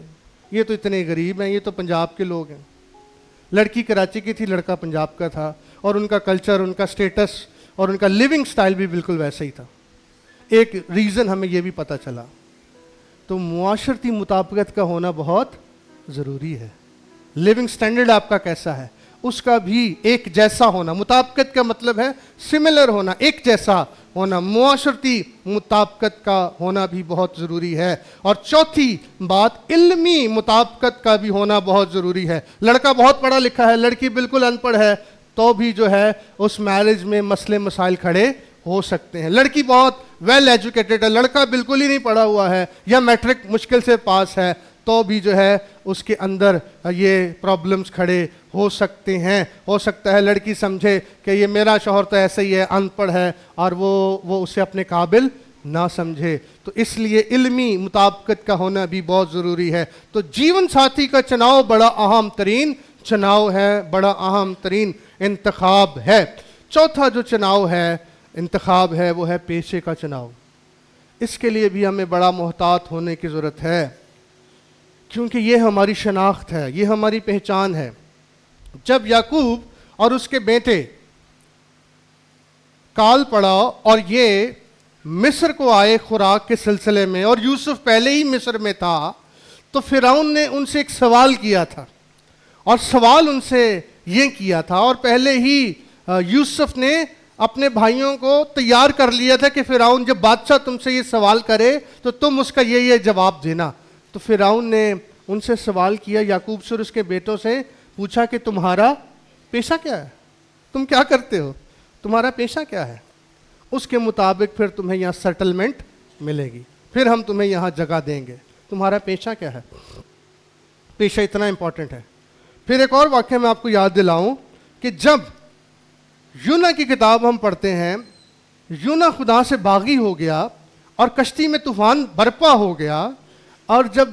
یہ تو اتنے غریب ہیں, یہ تو پنجاب کے لوگ ہیں. لڑکی کراچی کی تھی, لڑکا پنجاب کا تھا اور ان کا کلچر, ان کا سٹیٹس اور ان کا لیونگ سٹائل بھی بالکل ویسا ہی تھا. ایک ریزن ہمیں یہ بھی پتہ چلا. تو معاشرتی مطابقت کا ہونا بہت ضروری ہے. لیونگ سٹینڈرڈ آپ کا کیسا ہے اس کا بھی ایک جیسا ہونا, مطابقت کا مطلب ہے سملر ہونا, ایک جیسا ہونا. معاشرتی مطابقت کا ہونا بھی بہت ضروری ہے. اور چوتھی بات علمی مطابقت کا بھی ہونا بہت ضروری ہے. لڑکا بہت پڑھا لکھا ہے, لڑکی بالکل ان پڑھ ہے تو بھی جو ہے اس میرج میں مسئلے مسائل کھڑے ہو سکتے ہیں. لڑکی بہت ویل ایجوکیٹڈ ہے, لڑکا بالکل ہی نہیں پڑھا ہوا ہے یا میٹرک مشکل سے پاس ہے تو بھی جو ہے اس کے اندر یہ پرابلمز کھڑے ہو سکتے ہیں. ہو سکتا ہے لڑکی سمجھے کہ یہ میرا شوہر تو ایسے ہی ہے, ان پڑھ ہے اور وہ اسے اپنے قابل نہ سمجھے. تو اس لیے علمی مطابقت کا ہونا بھی بہت ضروری ہے. تو جیون ساتھی کا چناؤ بڑا اہم ترین چناؤ ہے, بڑا اہم ترین انتخاب ہے. چوتھا جو چناؤ ہے, انتخاب ہے, وہ ہے پیشے کا چناؤ. اس کے لیے بھی ہمیں بڑا محتاط ہونے کی ضرورت ہے کیونکہ یہ ہماری شناخت ہے, یہ ہماری پہچان ہے. جب یعقوب اور اس کے بیٹے کال پڑا اور یہ مصر کو آئے خوراک کے سلسلے میں اور یوسف پہلے ہی مصر میں تھا, تو فرعون نے ان سے ایک سوال کیا تھا اور سوال ان سے یہ کیا تھا اور پہلے ہی یوسف نے اپنے بھائیوں کو تیار کر لیا تھا کہ فرعون جب بادشاہ تم سے یہ سوال کرے تو تم اس کا یہ جواب دینا. تو فرعون نے ان سے سوال کیا, یعقوب سے اور اس کے بیٹوں سے پوچھا کہ تمہارا پیشہ کیا ہے, تم کیا کرتے ہو, تمہارا پیشہ کیا ہے. اس کے مطابق پھر تمہیں یہاں سیٹلمنٹ ملے گی, پھر ہم تمہیں یہاں جگہ دیں گے. تمہارا پیشہ کیا ہے, پیشہ اتنا امپورٹنٹ ہے. پھر ایک اور واقعہ میں آپ کو یاد دلاؤں کہ جب یونا کی کتاب ہم پڑھتے ہیں, یونا خدا سے باغی ہو گیا اور کشتی میں طوفان برپا ہو گیا اور جب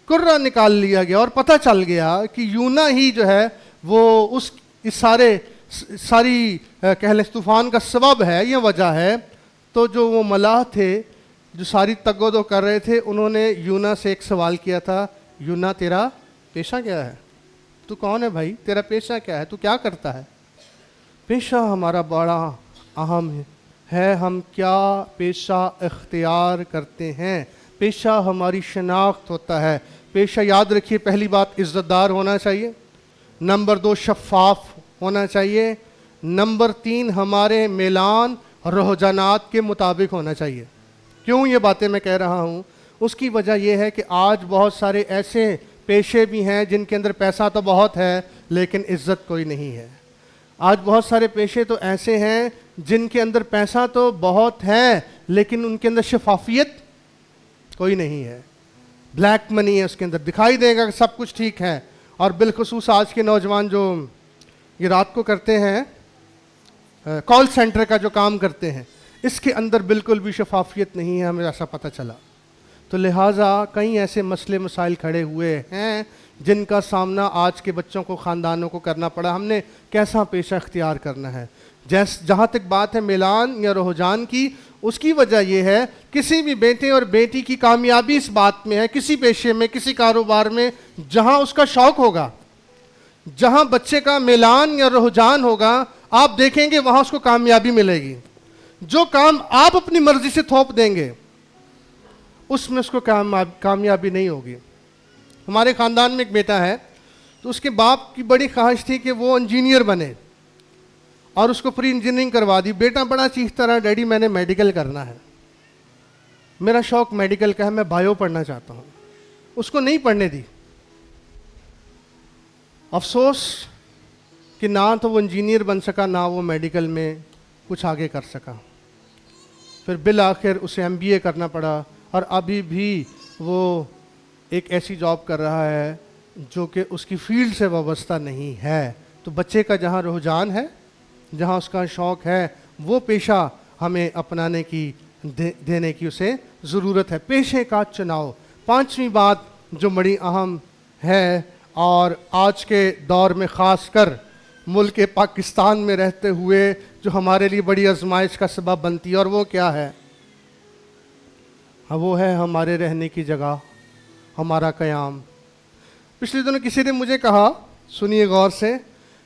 کرہ نکال لیا گیا اور پتہ چل گیا کہ یونا ہی جو ہے وہ اس ساری کہہ لیں طوفان کا سبب ہے یا وجہ ہے, تو جو وہ ملاح تھے جو ساری تگ و دو کر رہے تھے انہوں نے یونا سے ایک سوال کیا تھا, یونا تیرا پیشہ کیا ہے, تو کون ہے بھائی, تیرا پیشہ کیا ہے, تو کیا کرتا ہے. پیشہ ہمارا بڑا اہم ہے, ہم کیا پیشہ اختیار کرتے ہیں. پیشہ ہماری شناخت ہوتا ہے. پیشہ یاد رکھیے, پہلی بات عزت دار ہونا چاہیے, نمبر 2 شفاف ہونا چاہیے, نمبر 3 ہمارے میلان رجحانات کے مطابق ہونا چاہیے. کیوں یہ باتیں میں کہہ رہا ہوں, اس کی وجہ یہ ہے کہ آج بہت سارے ایسے پیشے بھی ہیں جن کے اندر پیسہ تو بہت ہے لیکن عزت کوئی نہیں ہے. آج بہت سارے پیشے تو ایسے ہیں جن کے اندر پیسہ تو بہت ہے لیکن ان کے اندر شفافیت کوئی نہیں ہے. بلیک منی ہے اس کے اندر, دکھائی دے گا کہ سب کچھ ٹھیک ہے اور بالخصوص آج کے نوجوان جو یہ رات کو کرتے ہیں کال سینٹر کا جو کام کرتے ہیں، اس کے اندر بالکل بھی شفافیت نہیں ہے، ہمیں ایسا پتہ چلا. تو لہٰذا کئی ایسے مسئلے مسائل کھڑے ہوئے ہیں جن کا سامنا آج کے بچوں کو، خاندانوں کو کرنا پڑا. ہم نے کیسا پیشہ اختیار کرنا ہے؟ جہاں تک بات ہے میلان یا رجحان کی، اس کی وجہ یہ ہے کسی بھی بیٹے اور بیٹی کی کامیابی اس بات میں ہے، کسی پیشے میں، کسی کاروبار میں جہاں اس کا شوق ہوگا، جہاں بچے کا میلان یا رجحان ہوگا، آپ دیکھیں گے وہاں اس کو کامیابی ملے گی. جو کام آپ اپنی مرضی سے تھوپ دیں گے اس میں اس کو کامیابی نہیں ہوگی. ہمارے خاندان میں ایک بیٹا ہے، تو اس کے باپ کی بڑی خواہش تھی کہ وہ انجینئر بنے، اور اس کو پری انجینئرنگ کروا دی. بیٹا بڑا چیختا رہا، ڈیڈی میں نے میڈیکل کرنا ہے، میرا شوق میڈیکل کا ہے، میں بایو پڑھنا چاہتا ہوں. اس کو نہیں پڑھنے دی. افسوس کہ نہ تو وہ انجینئر بن سکا، نہ وہ میڈیکل میں کچھ آگے کر سکا. پھر بالآخر اسے MBA کرنا پڑا، اور ابھی بھی وہ ایک ایسی جاب کر رہا ہے جو کہ اس کی فیلڈ سے وابستہ نہیں ہے. تو بچے کا جہاں رجحان ہے، جہاں اس کا شوق ہے، وہ پیشہ ہمیں اپنانے کی دینے کی اسے ضرورت ہے. پیشے کا چناؤ. پانچویں بات جو بڑی اہم ہے اور آج کے دور میں خاص کر ملک پاکستان میں رہتے ہوئے جو ہمارے لیے بڑی آزمائش کا سبب بنتی ہے، اور وہ کیا ہے؟ وہ ہے ہمارے رہنے کی جگہ، ہمارا قیام. پچھلے دنوں کسی نے مجھے کہا، سنیے غور سے،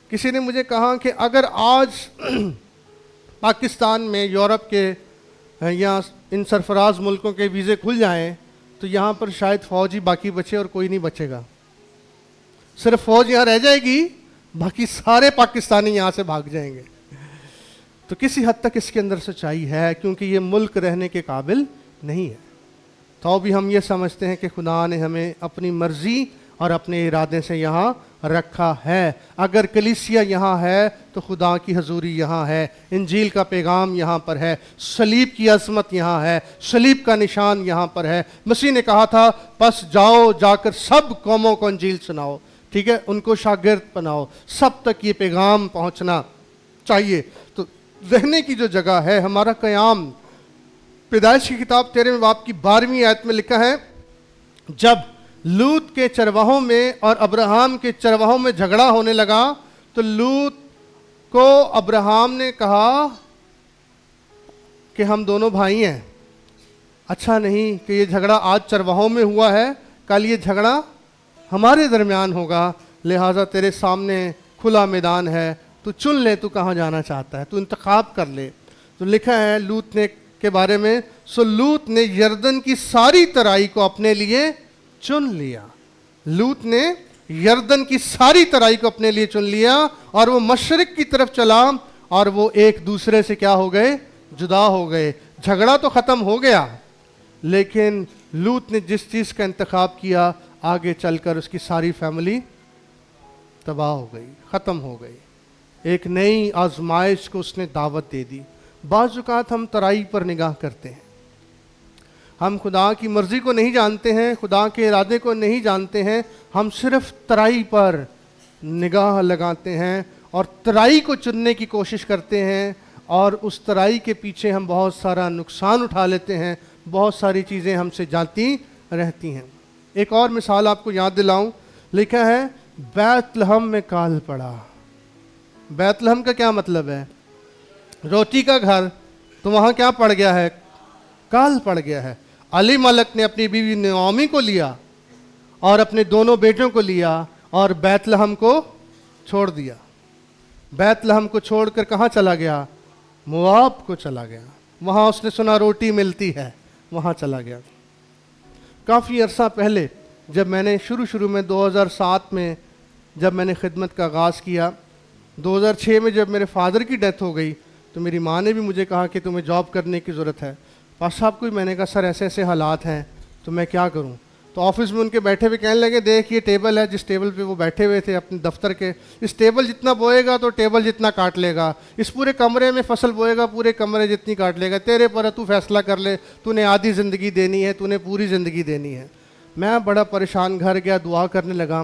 کسی نے مجھے کہا کہ اگر آج پاکستان میں یورپ کے یا ان سرفراز ملکوں کے ویزے کھل جائیں تو یہاں پر شاید فوج ہی باقی بچے اور کوئی نہیں بچے گا. صرف فوج یہاں رہ جائے گی، باقی سارے پاکستانی یہاں سے بھاگ جائیں گے. تو کسی حد تک اس کے اندر سچائی ہے، کیونکہ یہ ملک رہنے کے قابل نہیں ہے. تو بھی ہم یہ سمجھتے ہیں کہ خدا نے ہمیں اپنی مرضی اور اپنے ارادے سے یہاں رکھا ہے. اگر کلیسیا یہاں ہے تو خدا کی حضوری یہاں ہے، انجیل کا پیغام یہاں پر ہے، صلیب کی عظمت یہاں ہے، صلیب کا نشان یہاں پر ہے. مسیح نے کہا تھا بس جاؤ، جا کر سب قوموں کو انجیل سناؤ، ٹھیک ہے، ان کو شاگرد بناؤ، سب تک یہ پیغام پہنچنا چاہیے. تو رہنے کی جو جگہ ہے، ہمارا قیام. پیدائش کی کتاب 13 باب کی 12ویں آیت میں لکھا ہے، جب لوط کے چرواہوں میں اور ابراہم کے چرواہوں میں جھگڑا ہونے لگا تو لوط کو ابراہم نے کہا کہ ہم دونوں بھائی ہیں، اچھا نہیں کہ یہ جھگڑا آج چرواہوں میں ہوا ہے، کل یہ جھگڑا ہمارے درمیان ہوگا، لہٰذا تیرے سامنے کھلا میدان ہے، تو چن لے تو کہاں جانا چاہتا ہے، تو انتخاب کر لے. تو لکھا ہے لوط نے کے بارے میں، سو لوط نے یردن کی ساری ترائی کو اپنے لیے چن لیا. لوط نے یردن کی ساری ترائی کو اپنے لیے چن لیا اور وہ مشرق کی طرف چلا، اور وہ ایک دوسرے سے کیا ہو گئے؟ جدا ہو گئے. جھگڑا تو ختم ہو گیا، لیکن لوط نے جس چیز کا انتخاب کیا، آگے چل کر اس کی ساری فیملی تباہ ہو گئی، ختم ہو گئی. ایک نئی آزمائش کو اس نے دعوت دے دی. بعض اوقات ہم ترائی پر نگاہ کرتے ہیں، ہم خدا کی مرضی کو نہیں جانتے ہیں، خدا کے ارادے کو نہیں جانتے ہیں، ہم صرف ترائی پر نگاہ لگاتے ہیں اور ترائی کو چننے کی کوشش کرتے ہیں، اور اس ترائی کے پیچھے ہم بہت سارا نقصان اٹھا لیتے ہیں، بہت ساری چیزیں ہم سے جاتی رہتی ہیں. ایک اور مثال آپ کو یاد دلاؤں، لکھا ہے بیت لحم میں کال پڑا. بیت لحم کا کیا مطلب ہے؟ روٹی کا گھر. تو وہاں کیا پڑ گیا ہے؟ کال پڑ گیا ہے. علی ملک نے اپنی بیوی نعومی کو لیا اور اپنے دونوں بیٹوں کو لیا اور بیت لحم کو چھوڑ دیا. بیت لحم کو چھوڑ کر کہاں چلا گیا؟ مواب کو چلا گیا. وہاں اس نے سنا روٹی ملتی ہے، وہاں چلا گیا. کافی عرصہ پہلے جب میں نے شروع میں 2007 میں جب میں نے خدمت کا آغاز کیا، 2006 میں جب میرے فادر کی ڈیتھ ہو گئی تو میری ماں نے بھی مجھے کہا کہ تمہیں جاب کرنے کی ضرورت ہے. پاس صاحب کو میں نے کہا سر ایسے ایسے حالات ہیں تو میں کیا کروں. تو آفس میں ان کے بیٹھے ہوئے کہنے لگے دیکھ یہ ٹیبل ہے، جس ٹیبل پہ وہ بیٹھے ہوئے تھے اپنے دفتر کے، اس ٹیبل جتنا بوئے گا تو ٹیبل جتنا کاٹ لے گا، اس پورے کمرے میں فصل بوئے گا پورے کمرے جتنی کاٹ لے گا، تیرے پر تو فیصلہ کر لے، تو نے آدھی زندگی دینی ہے، تو نے پوری زندگی دینی ہے. میں بڑا پریشان گھر گیا، دعا کرنے لگا،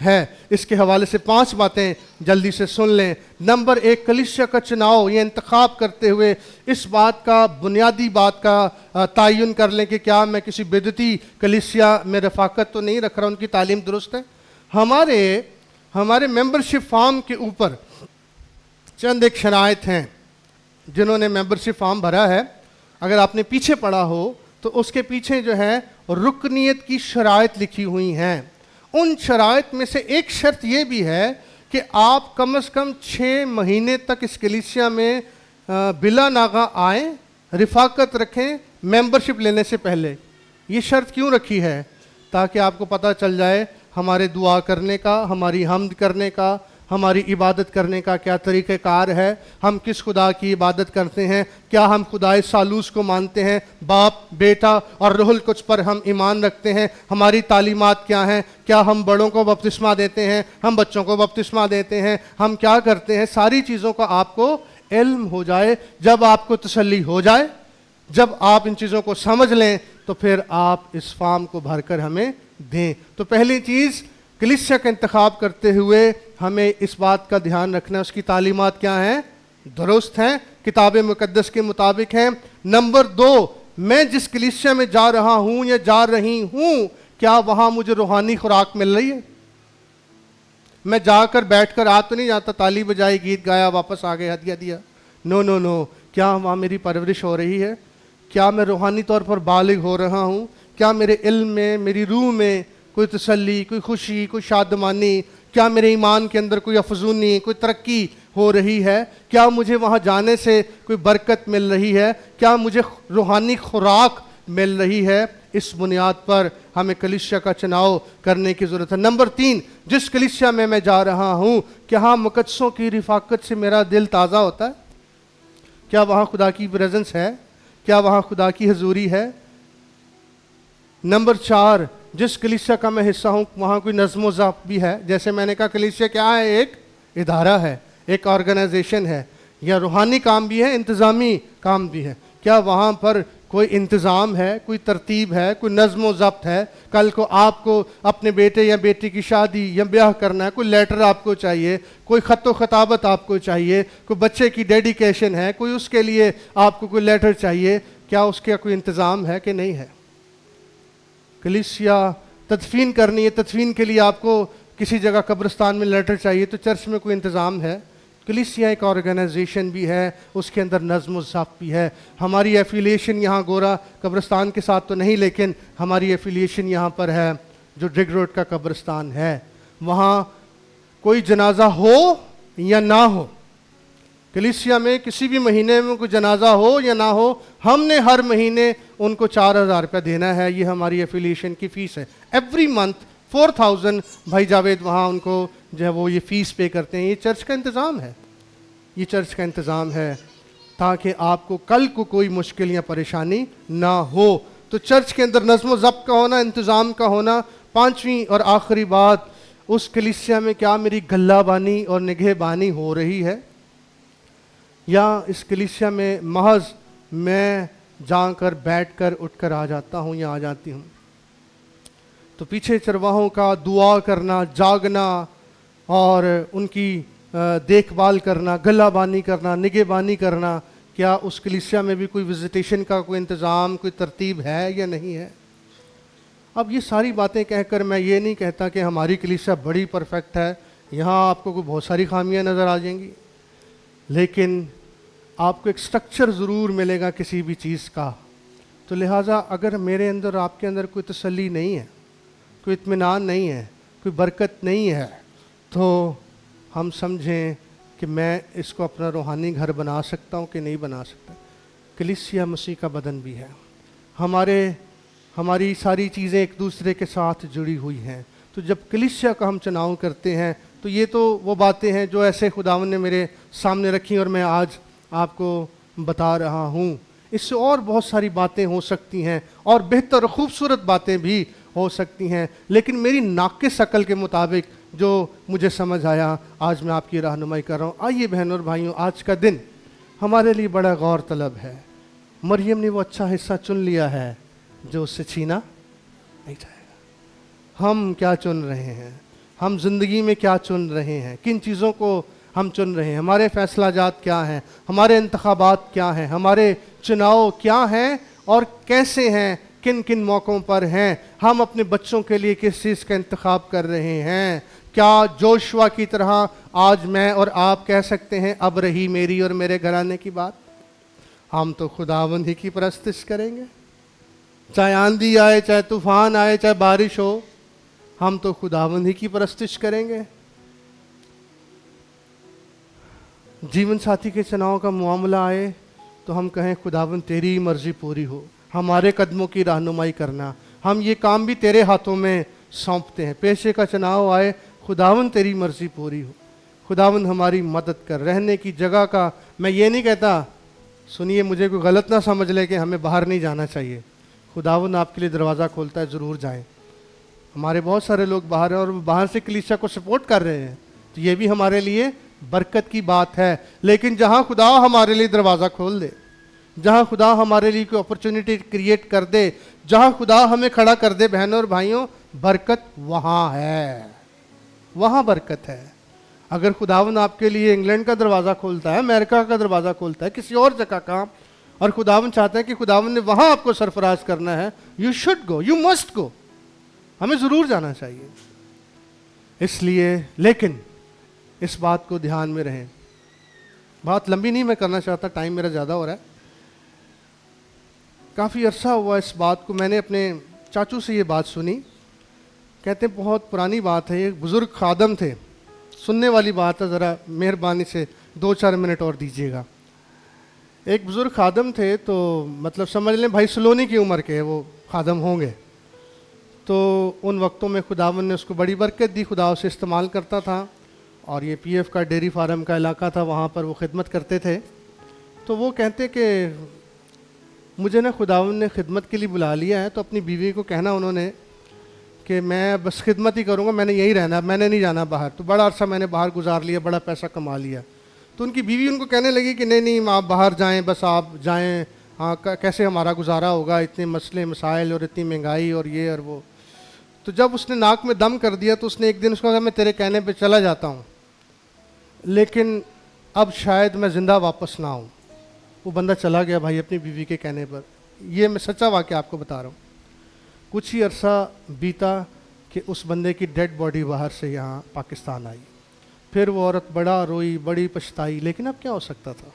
ہے। اس کے حوالے سے 5 باتیں جلدی سے سن لیں۔ نمبر 1، کلیسیا کا چناؤ یا انتخاب کرتے ہوئے اس بات کا بنیادی بات کا تعین کر لیں کہ کیا میں کسی بدعتی کلیسیا میں رفاقت تو نہیں رکھ رہا، ان کی تعلیم درست ہے۔ ہمارے ممبرشپ فارم کے اوپر چند ایک شرائط ہیں۔ جنہوں نے ممبرشپ فارم بھرا ہے، اگر آپ نے پیچھے پڑھا ہو تو اس کے پیچھے جو ہے رکنیت کی شرائط لکھی ہوئی ہیں۔ ان شرائط میں سے ایک شرط یہ بھی ہے کہ آپ کم از کم 6 مہینے تک اس کلیسیا میں بلا ناغہ آئیں، رفاقت رکھیں ممبرشپ لینے سے پہلے۔ یہ شرط کیوں رکھی ہے؟ تاکہ آپ کو پتہ چل جائے ہمارے دعا کرنے کا، ہماری حمد کرنے کا، ہماری عبادت کرنے کا کیا طریقہ کار ہے، ہم کس خدا کی عبادت کرتے ہیں، کیا ہم خدائے ثالوث کو مانتے ہیں، باپ، بیٹا اور روح القدس پر ہم ایمان رکھتے ہیں، ہماری تعلیمات کیا ہیں، کیا ہم بڑوں کو بپتسمہ دیتے ہیں، ہم بچوں کو بپتسمہ دیتے ہیں، ہم کیا کرتے ہیں، ساری چیزوں کا آپ کو علم ہو جائے۔ جب آپ کو تسلی ہو جائے، جب آپ ان چیزوں کو سمجھ لیں تو پھر آپ اس فارم کو بھر کر ہمیں دیں۔ تو پہلی چیز، کلیسیا کا انتخاب کرتے ہوئے ہمیں اس بات کا دھیان رکھنا ہے اس کی تعلیمات کیا ہیں، درست ہیں، کتاب مقدس کے مطابق ہیں۔ نمبر 2، میں جس کلیسیا میں جا رہا ہوں یا جا رہی ہوں، کیا وہاں مجھے روحانی خوراک مل رہی ہے؟ میں جا کر بیٹھ کر تو نہیں جاتا، تالی بجائی، گیت گایا، واپس آ گئے، ہدیہ دیا۔ نو، کیا وہاں میری پرورش ہو رہی ہے؟ کیا میں روحانی طور پر بالغ ہو رہا ہوں؟ کیا میرے علم میں، میری روح میں کوئی تسلی، کوئی خوشی، کوئی شادمانی؟ کیا میرے ایمان کے اندر کوئی افزونی، کوئی ترقی ہو رہی ہے؟ کیا مجھے وہاں جانے سے کوئی برکت مل رہی ہے؟ کیا مجھے روحانی خوراک مل رہی ہے؟ اس بنیاد پر ہمیں کلیسیا کا چناؤ کرنے کی ضرورت ہے۔ نمبر 3، جس کلیسیا میں جا رہا ہوں، کیا ہاں مقدسوں کی رفاقت سے میرا دل تازہ ہوتا ہے؟ کیا وہاں خدا کی پریزنس ہے؟ کیا وہاں خدا کی حضوری ہے؟ نمبر 4، جس کلیسیا کا میں حصہ ہوں وہاں کوئی نظم و ضبط بھی ہے؟ جیسے میں نے کہا کلیسیا کیا ہے، ایک ادارہ ہے، ایک آرگنائزیشن ہے، یا روحانی کام بھی ہے، انتظامی کام بھی ہے۔ کیا وہاں پر کوئی انتظام ہے، کوئی ترتیب ہے، کوئی نظم و ضبط ہے؟ کل کو آپ کو اپنے بیٹے یا بیٹی کی شادی یا بیاہ کرنا ہے، کوئی لیٹر آپ کو چاہیے، کوئی خط و خطابت آپ کو چاہیے، کوئی بچے کی ڈیڈیکیشن ہے، کوئی اس کے لیے آپ کو کوئی لیٹر چاہیے، کیا اس کا کوئی انتظام ہے کہ نہیں ہے؟ کلیسیا تدفین کرنی ہے، تدفین کے لیے آپ کو کسی جگہ قبرستان میں لیٹر چاہیے، تو چرچ میں کوئی انتظام ہے؟ کلیسیا ایک آرگنائزیشن بھی ہے، اس کے اندر نظم و ضبط بھی ہے۔ ہماری ایفیلیشن یہاں گورا قبرستان کے ساتھ تو نہیں، لیکن ہماری ایفیلیشن یہاں پر ہے جو ڈرگ روڈ کا قبرستان ہے، وہاں کوئی جنازہ ہو یا نہ ہو، کلیسیا میں کسی بھی مہینے میں کوئی جنازہ ہو یا نہ ہو، ہم نے ہر مہینے ان کو 4000 روپیہ دینا ہے۔ یہ ہماری ایفیلیشن کی فیس ہے۔ ایوری منتھ 4000 بھائی جاوید وہاں ان کو جو ہے وہ یہ فیس پے کرتے ہیں۔ یہ چرچ کا انتظام ہے، یہ چرچ کا انتظام ہے تاکہ آپ کو کل کو کوئی مشکل یا پریشانی نہ ہو۔ تو چرچ کے اندر نظم و ضبط کا ہونا، انتظام کا ہونا۔ 5ویں اور آخری بات، اس کلیسیا میں کیا میری گلہ بانی اور نگہ بانی ہو رہی ہے، یا اس کلیسیا میں محض میں جا کر بیٹھ کر اٹھ کر آ جاتا ہوں یا آ جاتی ہوں۔ تو پیچھے چرواہوں کا دعا کرنا، جاگنا اور ان کی دیکھ بھال کرنا، گلہ بانی کرنا، نگہ بانی کرنا، کیا اس کلیسیا میں بھی کوئی وزیٹیشن کا کوئی انتظام، کوئی ترتیب ہے یا نہیں ہے؟ اب یہ ساری باتیں کہہ کر میں یہ نہیں کہتا کہ ہماری کلیسیا بڑی پرفیکٹ ہے، یہاں آپ کو بہت ساری خامیاں نظر آ جائیں گی، لیکن آپ کو ایک سٹرکچر ضرور ملے گا کسی بھی چیز کا۔ تو لہٰذا اگر میرے اندر آپ کے اندر کوئی تسلی نہیں ہے، کوئی اطمینان نہیں ہے، کوئی برکت نہیں ہے، تو ہم سمجھیں کہ میں اس کو اپنا روحانی گھر بنا سکتا ہوں کہ نہیں بنا سکتا۔ کلیسیا مسیح کا بدن بھی ہے، ہماری ساری چیزیں ایک دوسرے کے ساتھ جڑی ہوئی ہیں۔ تو جب کلیسیا کا ہم چناؤ کرتے ہیں تو یہ تو وہ باتیں ہیں جو ایسے خداوند نے میرے سامنے رکھی اور میں آج آپ کو بتا رہا ہوں۔ اس سے اور بہت ساری باتیں ہو سکتی ہیں اور بہتر اور خوبصورت باتیں بھی ہو سکتی ہیں، لیکن میری ناقص عقل کے مطابق جو مجھے سمجھ آیا آج میں آپ کی رہنمائی کر رہا ہوں۔ آئیے بہنوں اور بھائیوں، آج کا دن ہمارے لیے بڑا غور طلب ہے۔ مریم نے وہ اچھا حصہ چن لیا ہے جو اس سے چھینا نہیں جائے گا۔ ہم کیا چن رہے ہیں؟ ہم زندگی میں کیا چن رہے ہیں, کن چیزوں کو ہم چن رہے ہیں, ہمارے فیصلہ جات کیا ہیں, ہمارے انتخابات کیا ہیں, ہمارے چناؤ کیا ہیں اور کیسے ہیں, کن کن موقعوں پر ہیں, ہم اپنے بچوں کے لیے کس چیز کا انتخاب کر رہے ہیں. کیا جوشوا کی طرح آج میں اور آپ کہہ سکتے ہیں اب رہی میری اور میرے گھرانے کی بات؟ ہم تو خداوند ہی کی پرستش کریں گے, چاہے آندھی آئے, چاہے طوفان آئے, چاہے بارش ہو, ہم تو خداوند ہی کی پرستش کریں گے. جیون ساتھی کے چناؤ کا معاملہ آئے تو ہم کہیں خداوند تیری مرضی پوری ہو, ہمارے قدموں کی رہنمائی کرنا, ہم یہ کام بھی تیرے ہاتھوں میں سونپتے ہیں. پیشے کا چناؤ آئے, خداوند تیری مرضی پوری ہو, خداوند ہماری مدد کر. رہنے کی جگہ کا میں یہ نہیں کہتا, سنیے مجھے کوئی غلط نہ سمجھ لے کہ ہمیں باہر نہیں جانا چاہیے. خداوند آپ کے لیے دروازہ کھولتا ہے, ضرور جائیں. ہمارے بہت سارے لوگ باہر ہیں اور باہر سے کلیسیا کو سپورٹ کر رہے ہیں, تو یہ بھی ہمارے لیے برکت کی بات ہے. لیکن جہاں خدا ہمارے لیے دروازہ کھول دے, جہاں خدا ہمارے لیے کوئی اپرچونٹی کریٹ کر دے, جہاں خدا ہمیں کھڑا کر دے, بہنوں اور بھائیوں, برکت وہاں ہے, وہاں برکت ہے. اگر خداوند آپ کے لیے انگلینڈ کا دروازہ کھولتا ہے, امریکہ کا دروازہ کھولتا ہے, کسی اور جگہ کا, اور خداوند چاہتا ہے کہ خداوند نے وہاں آپ کو سرفراز کرنا ہے, you should go, you must go. ہمیں ضرور جانا چاہیے. اس لیے لیکن اس بات کو دھیان میں رہیں. بات لمبی نہیں میں کرنا چاہتا, ٹائم میرا زیادہ ہو رہا ہے. کافی عرصہ ہوا اس بات کو, میں نے اپنے چاچو سے یہ بات سنی. کہتے ہیں بہت پرانی بات ہے, ایک بزرگ خادم تھے, سننے والی بات ہے, ذرا مہربانی سے 2-4 منٹ اور دیجیے گا. ایک بزرگ خادم تھے, تو مطلب سمجھ لیں بھائی سلونی کی عمر کے وہ خادم ہوں گے. تو ان وقتوں میں خداوند نے اس کو بڑی برکت دی, خدا اسے استعمال کرتا تھا, اور یہ پی ایف کا ڈیری فارم کا علاقہ تھا, وہاں پر وہ خدمت کرتے تھے. تو وہ کہتے کہ مجھے نا خداوند نے خدمت کے لیے بلا لیا ہے, تو اپنی بیوی کو کہنا انہوں نے کہ میں بس خدمت ہی کروں گا, میں نے یہی رہنا, میں نے نہیں جانا باہر. تو بڑا عرصہ میں نے باہر گزار لیا, بڑا پیسہ کما لیا. تو ان کی بیوی ان کو کہنے لگی کہ نہیں آپ باہر جائیں, بس آپ جائیں, ہاں کیسے ہمارا گزارا ہوگا, اتنے مسئلے مسائل اور اتنی مہنگائی اور یہ اور وہ. تو جب اس نے ناک میں دم کر دیا تو اس نے ایک دن اس کو کہا میں تیرے کہنے پہ چلا جاتا ہوں, لیکن اب شاید میں زندہ واپس نہ آؤں. وہ بندہ چلا گیا بھائی اپنی بیوی کے کہنے پر. یہ میں سچا واقعہ آپ کو بتا رہا ہوں. کچھ ہی عرصہ بیتا کہ اس بندے کی ڈیڈ باڈی باہر سے یہاں پاکستان آئی. پھر وہ عورت بڑا روئی, بڑی پچھتائی, لیکن اب کیا ہو سکتا تھا.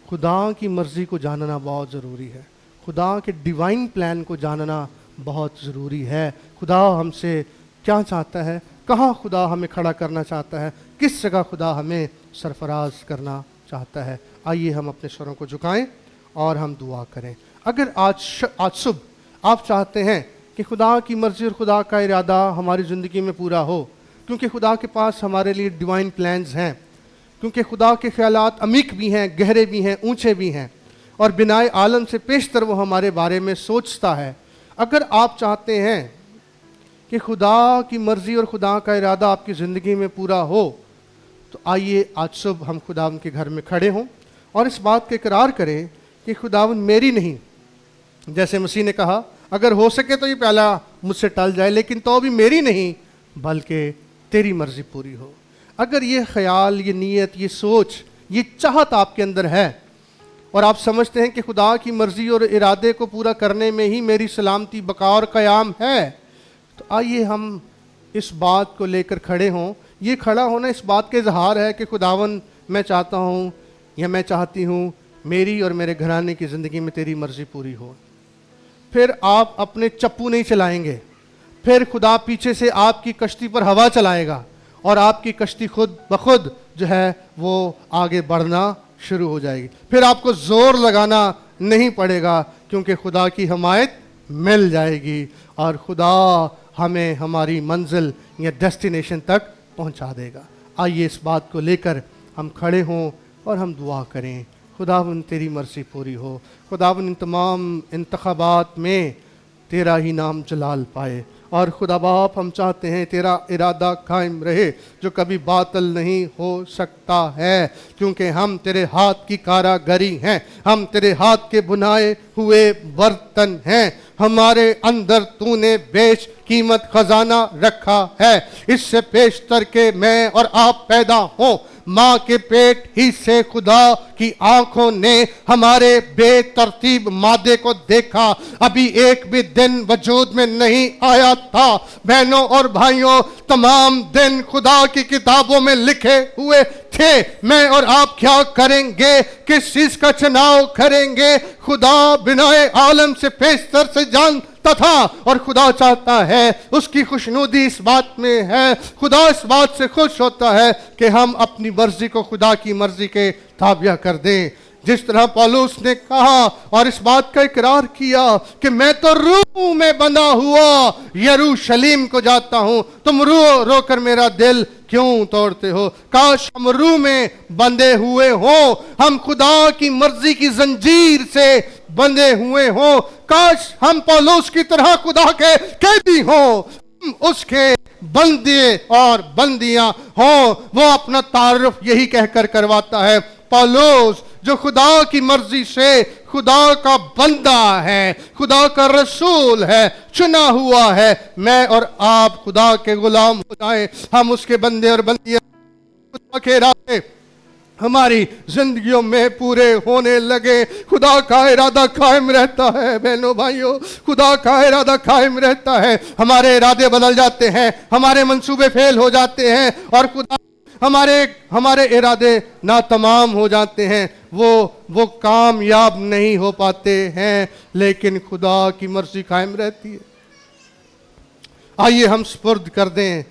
خدا کی مرضی کو جاننا بہت ضروری ہے, خدا کے ڈیوائن پلان کو جاننا بہت ضروری ہے. خدا ہم سے کیا چاہتا ہے, کہاں خدا ہمیں کھڑا کرنا چاہتا ہے, کس جگہ خدا ہمیں سرفراز کرنا چاہتا ہے. آئیے ہم اپنے سروں کو جھکائیں اور ہم دعا کریں. اگر آج صبح آپ چاہتے ہیں کہ خدا کی مرضی اور خدا کا ارادہ ہماری زندگی میں پورا ہو, کیونکہ خدا کے پاس ہمارے لیے ڈیوائن پلانز ہیں, کیونکہ خدا کے خیالات عمیق بھی ہیں, گہرے بھی ہیں, اونچے بھی ہیں, اور بنائے عالم سے پیشتر وہ ہمارے بارے میں سوچتا ہے. اگر آپ چاہتے ہیں کہ خدا کی مرضی اور خدا کا ارادہ آپ کی زندگی میں پورا ہو, تو آئیے آج صبح ہم خداوند کے گھر میں کھڑے ہوں اور اس بات کا اقرار کریں کہ خداوند میری نہیں, جیسے مسیح نے کہا اگر ہو سکے تو یہ پیالہ مجھ سے ٹل جائے, لیکن تو بھی میری نہیں بلکہ تیری مرضی پوری ہو. اگر یہ خیال, یہ نیت, یہ سوچ, یہ چاہت آپ کے اندر ہے, اور آپ سمجھتے ہیں کہ خدا کی مرضی اور ارادے کو پورا کرنے میں ہی میری سلامتی, بقا اور قیام ہے, تو آئیے ہم اس بات کو لے کر کھڑے ہوں. یہ کھڑا ہونا اس بات کے اظہار ہے کہ خداوند میں چاہتا ہوں یا میں چاہتی ہوں میری اور میرے گھرانے کی زندگی میں تیری مرضی پوری ہو. پھر آپ اپنے چپو نہیں چلائیں گے, پھر خدا پیچھے سے آپ کی کشتی پر ہوا چلائے گا, اور آپ کی کشتی خود بخود جو ہے وہ آگے بڑھنا شروع ہو جائے گی. پھر آپ کو زور لگانا نہیں پڑے گا, کیونکہ خدا کی حمایت مل جائے گی, اور خدا ہمیں ہماری منزل یا ڈیسٹینیشن تک پہنچا دے گا. آئیے اس بات کو لے کر ہم کھڑے ہوں اور ہم دعا کریں. خداوند تیری مرضی پوری ہو. خداوند ان تمام انتخابات میں تیرا ہی نام جلال پائے, اور خدا باپ ہم چاہتے ہیں تیرا ارادہ قائم رہے جو کبھی باطل نہیں ہو سکتا ہے, کیونکہ ہم تیرے ہاتھ کی کاراگری ہیں, ہم تیرے ہاتھ کے بنائے ہوئے برتن ہیں. ہمارے اندر تو نے بیش قیمت خزانہ رکھا ہے، اس سے پیشتر کے میں اور آپ پیدا ہوں، ماں کے پیٹ ہی سے خدا کی آنکھوں نے ہمارے بے ترتیب مادے کو دیکھا، ابھی ایک بھی دن وجود میں نہیں آیا تھا۔ بہنوں اور بھائیوں، تمام دن خدا کی کتابوں میں لکھے ہوئے تھے، میں اور آپ کیا کریں گے، کس چیز کا چناؤ کریں گے؟ خدا بنائے عالم سے پیشتر سے جانتا تھا، اور خدا چاہتا ہے، اس کی خوشنودی اس بات میں ہے، خدا اس بات سے خوش ہوتا ہے کہ ہم اپنی مرضی کو خدا کی مرضی کے تابع کر دیں۔ جس طرح پولس نے کہا اور اس بات کا اقرار کیا کہ میں تو روح میں بندھا ہوا یروشلم کو جاتا ہوں، تم رو رو کر میرا دل کیوں توڑتے ہو؟ کاش ہم روح میں بندھے ہوئے ہوں، ہم خدا کی مرضی کی زنجیر سے بندھے ہوئے ہوں، کاش ہم پولس کی طرح خدا کے قیدی ہوں، ہم اس کے بندے اور بندیاں ہوں۔ وہ اپنا تعارف یہی کہہ کر کرواتا ہے، پولس جو خدا کی مرضی سے خدا کا بندہ ہے، خدا کا رسول ہے، چنا ہوا ہے، میں اور آپ خدا کے غلام ہو جائیں، ہم اس کے بندے اور بندیاں، خدا کے ارادے ہماری زندگیوں میں پورے ہونے لگے۔ خدا کا ارادہ قائم رہتا ہے بہنوں بھائیوں، خدا کا ارادہ قائم رہتا ہے۔ ہمارے ارادے بدل جاتے ہیں، ہمارے منصوبے فیل ہو جاتے ہیں، اور خدا ہمارے ارادے ناتمام ہو جاتے ہیں، وہ کامیاب نہیں ہو پاتے ہیں، لیکن خدا کی مرضی قائم رہتی ہے۔ آئیے ہم سپرد کر دیں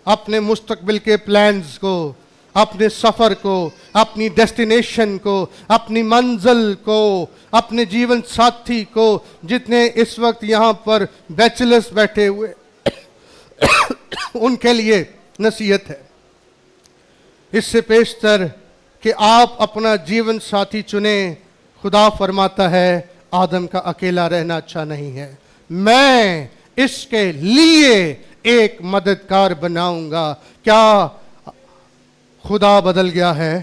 اپنے مستقبل کے پلانز کو، اپنے سفر کو، اپنی ڈیسٹینیشن کو، اپنی منزل کو، اپنے جیون ساتھی کو، جتنے اس وقت یہاں پر بیچلرز بیٹھے ہوئے ان کے لیے نصیحت ہے۔ اس سے پیشتر کہ آپ اپنا جیون ساتھی چنیں، خدا فرماتا ہے آدم کا اکیلا رہنا اچھا نہیں ہے، میں اس کے لیے ایک مددگار بناؤں گا۔ کیا خدا بدل گیا ہے؟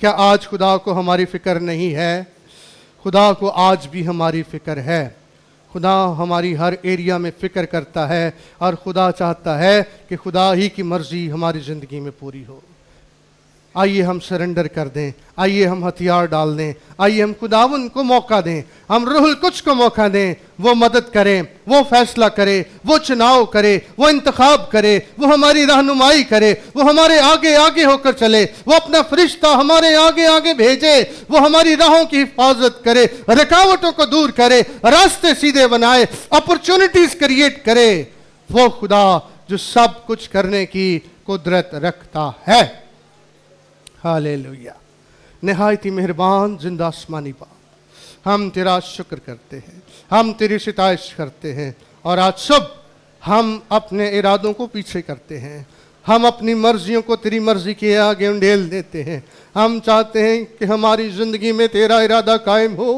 کیا آج خدا کو ہماری فکر نہیں ہے؟ خدا کو آج بھی ہماری فکر ہے۔ خدا ہماری ہر ایریا میں فکر کرتا ہے، اور خدا چاہتا ہے کہ خدا ہی کی مرضی ہماری زندگی میں پوری ہو۔ آئیے ہم سرنڈر کر دیں، آئیے ہم ہتھیار ڈال دیں، آئیے ہم خداوند کو موقع دیں، ہم روح القدس کو موقع دیں، وہ مدد کرے، وہ فیصلہ کرے، وہ چناؤ کرے، وہ انتخاب کرے، وہ ہماری رہنمائی کرے، وہ ہمارے آگے آگے ہو کر چلے، وہ اپنا فرشتہ ہمارے آگے آگے بھیجے، وہ ہماری راہوں کی حفاظت کرے، رکاوٹوں کو دور کرے، راستے سیدھے بنائے، اپرچونٹیز کریٹ کرے۔ وہ خدا جو سب کچھ کرنے کی قدرت رکھتا ہے۔ ہاللیلویہ۔ نہایت ہی مہربان زندہ آسمانی باپ، ہم تیرا شکر کرتے ہیں، ہم تیری ستائش کرتے ہیں، اور آج صبح ہم اپنے ارادوں کو پیچھے کرتے ہیں، ہم اپنی مرضیوں کو تیری مرضی کے آگے انڈیل دیتے ہیں۔ ہم چاہتے ہیں کہ ہماری زندگی میں تیرا ارادہ قائم ہو،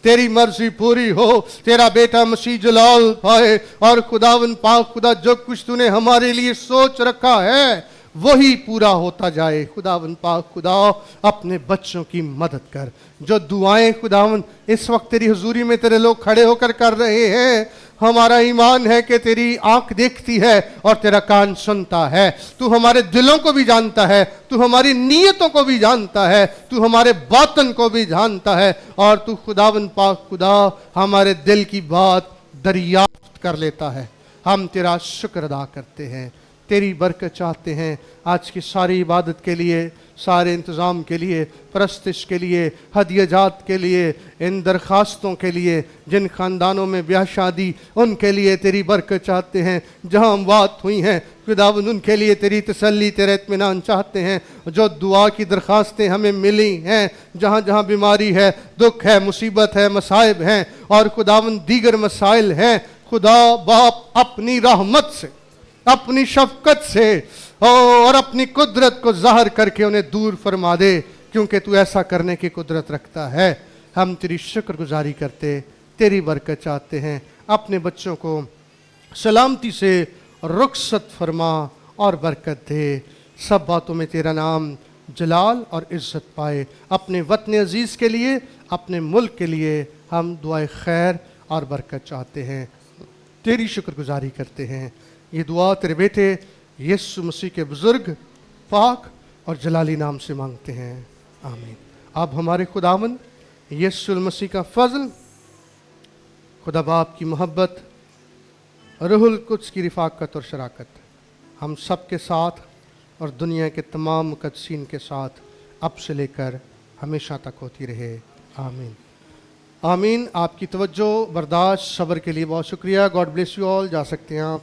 تیری مرضی پوری ہو، تیرا بیٹا مسیح جلال پائے، اور خداوند پاک خدا جو کچھ تو نے ہمارے لیے سوچ رکھا ہے وہی پورا ہوتا جائے۔ خداوند پاک خدا اپنے بچوں کی مدد کر، جو دعائیں خداوند اس وقت تیری حضوری میں تیرے لوگ کھڑے ہو کر رہے ہیں، ہمارا ایمان ہے کہ تیری آنکھ دیکھتی ہے اور تیرا کان سنتا ہے، تو ہمارے دلوں کو بھی جانتا ہے، تو ہماری نیتوں کو بھی جانتا ہے، تو ہمارے باطن کو بھی جانتا ہے، اور تو خداوند پاک خدا ہمارے دل کی بات دریافت کر لیتا ہے۔ ہم تیرا شکر ادا کرتے ہیں، تیری برکت چاہتے ہیں آج کی ساری عبادت کے لیے، سارے انتظام کے لیے، پرستش کے لیے، ہدیہ جات کے لیے، ان درخواستوں کے لیے، جن خاندانوں میں بیاہ شادی ان کے لیے تیری برکت چاہتے ہیں، جہاں اموات ہوئی ہیں خداوند ان کے لیے تیری تسلی، تیرا اطمینان چاہتے ہیں، جو دعا کی درخواستیں ہمیں ملی ہیں، جہاں جہاں بیماری ہے، دکھ ہے، مصیبت ہے، مصائب ہیں، اور خداوند دیگر مسائل ہیں، خدا باپ اپنی رحمت سے، اپنی شفقت سے اور اپنی قدرت کو ظاہر کر کے انہیں دور فرما دے، کیونکہ تو ایسا کرنے کی قدرت رکھتا ہے۔ ہم تیری شکر گزاری کرتے، تیری برکت چاہتے ہیں، اپنے بچوں کو سلامتی سے رخصت فرما اور برکت دے، سب باتوں میں تیرا نام جلال اور عزت پائے۔ اپنے وطن عزیز کے لیے، اپنے ملک کے لیے ہم دعائے خیر اور برکت چاہتے ہیں، تیری شکر گزاری کرتے ہیں۔ یہ دعا تیرے بیٹے یسوع مسیح کے بزرگ، پاک اور جلالی نام سے مانگتے ہیں، آمین۔ اب ہمارے خداوند یسوع المسیح کا فضل، خدا باپ کی محبت، روح القدس کی رفاقت اور شراکت ہم سب کے ساتھ اور دنیا کے تمام مقدسین کے ساتھ اب سے لے کر ہمیشہ تک ہوتی رہے، آمین آمین۔ آپ کی توجہ، برداشت، صبر کے لیے بہت شکریہ۔ God bless you all. جا سکتے ہیں آپ۔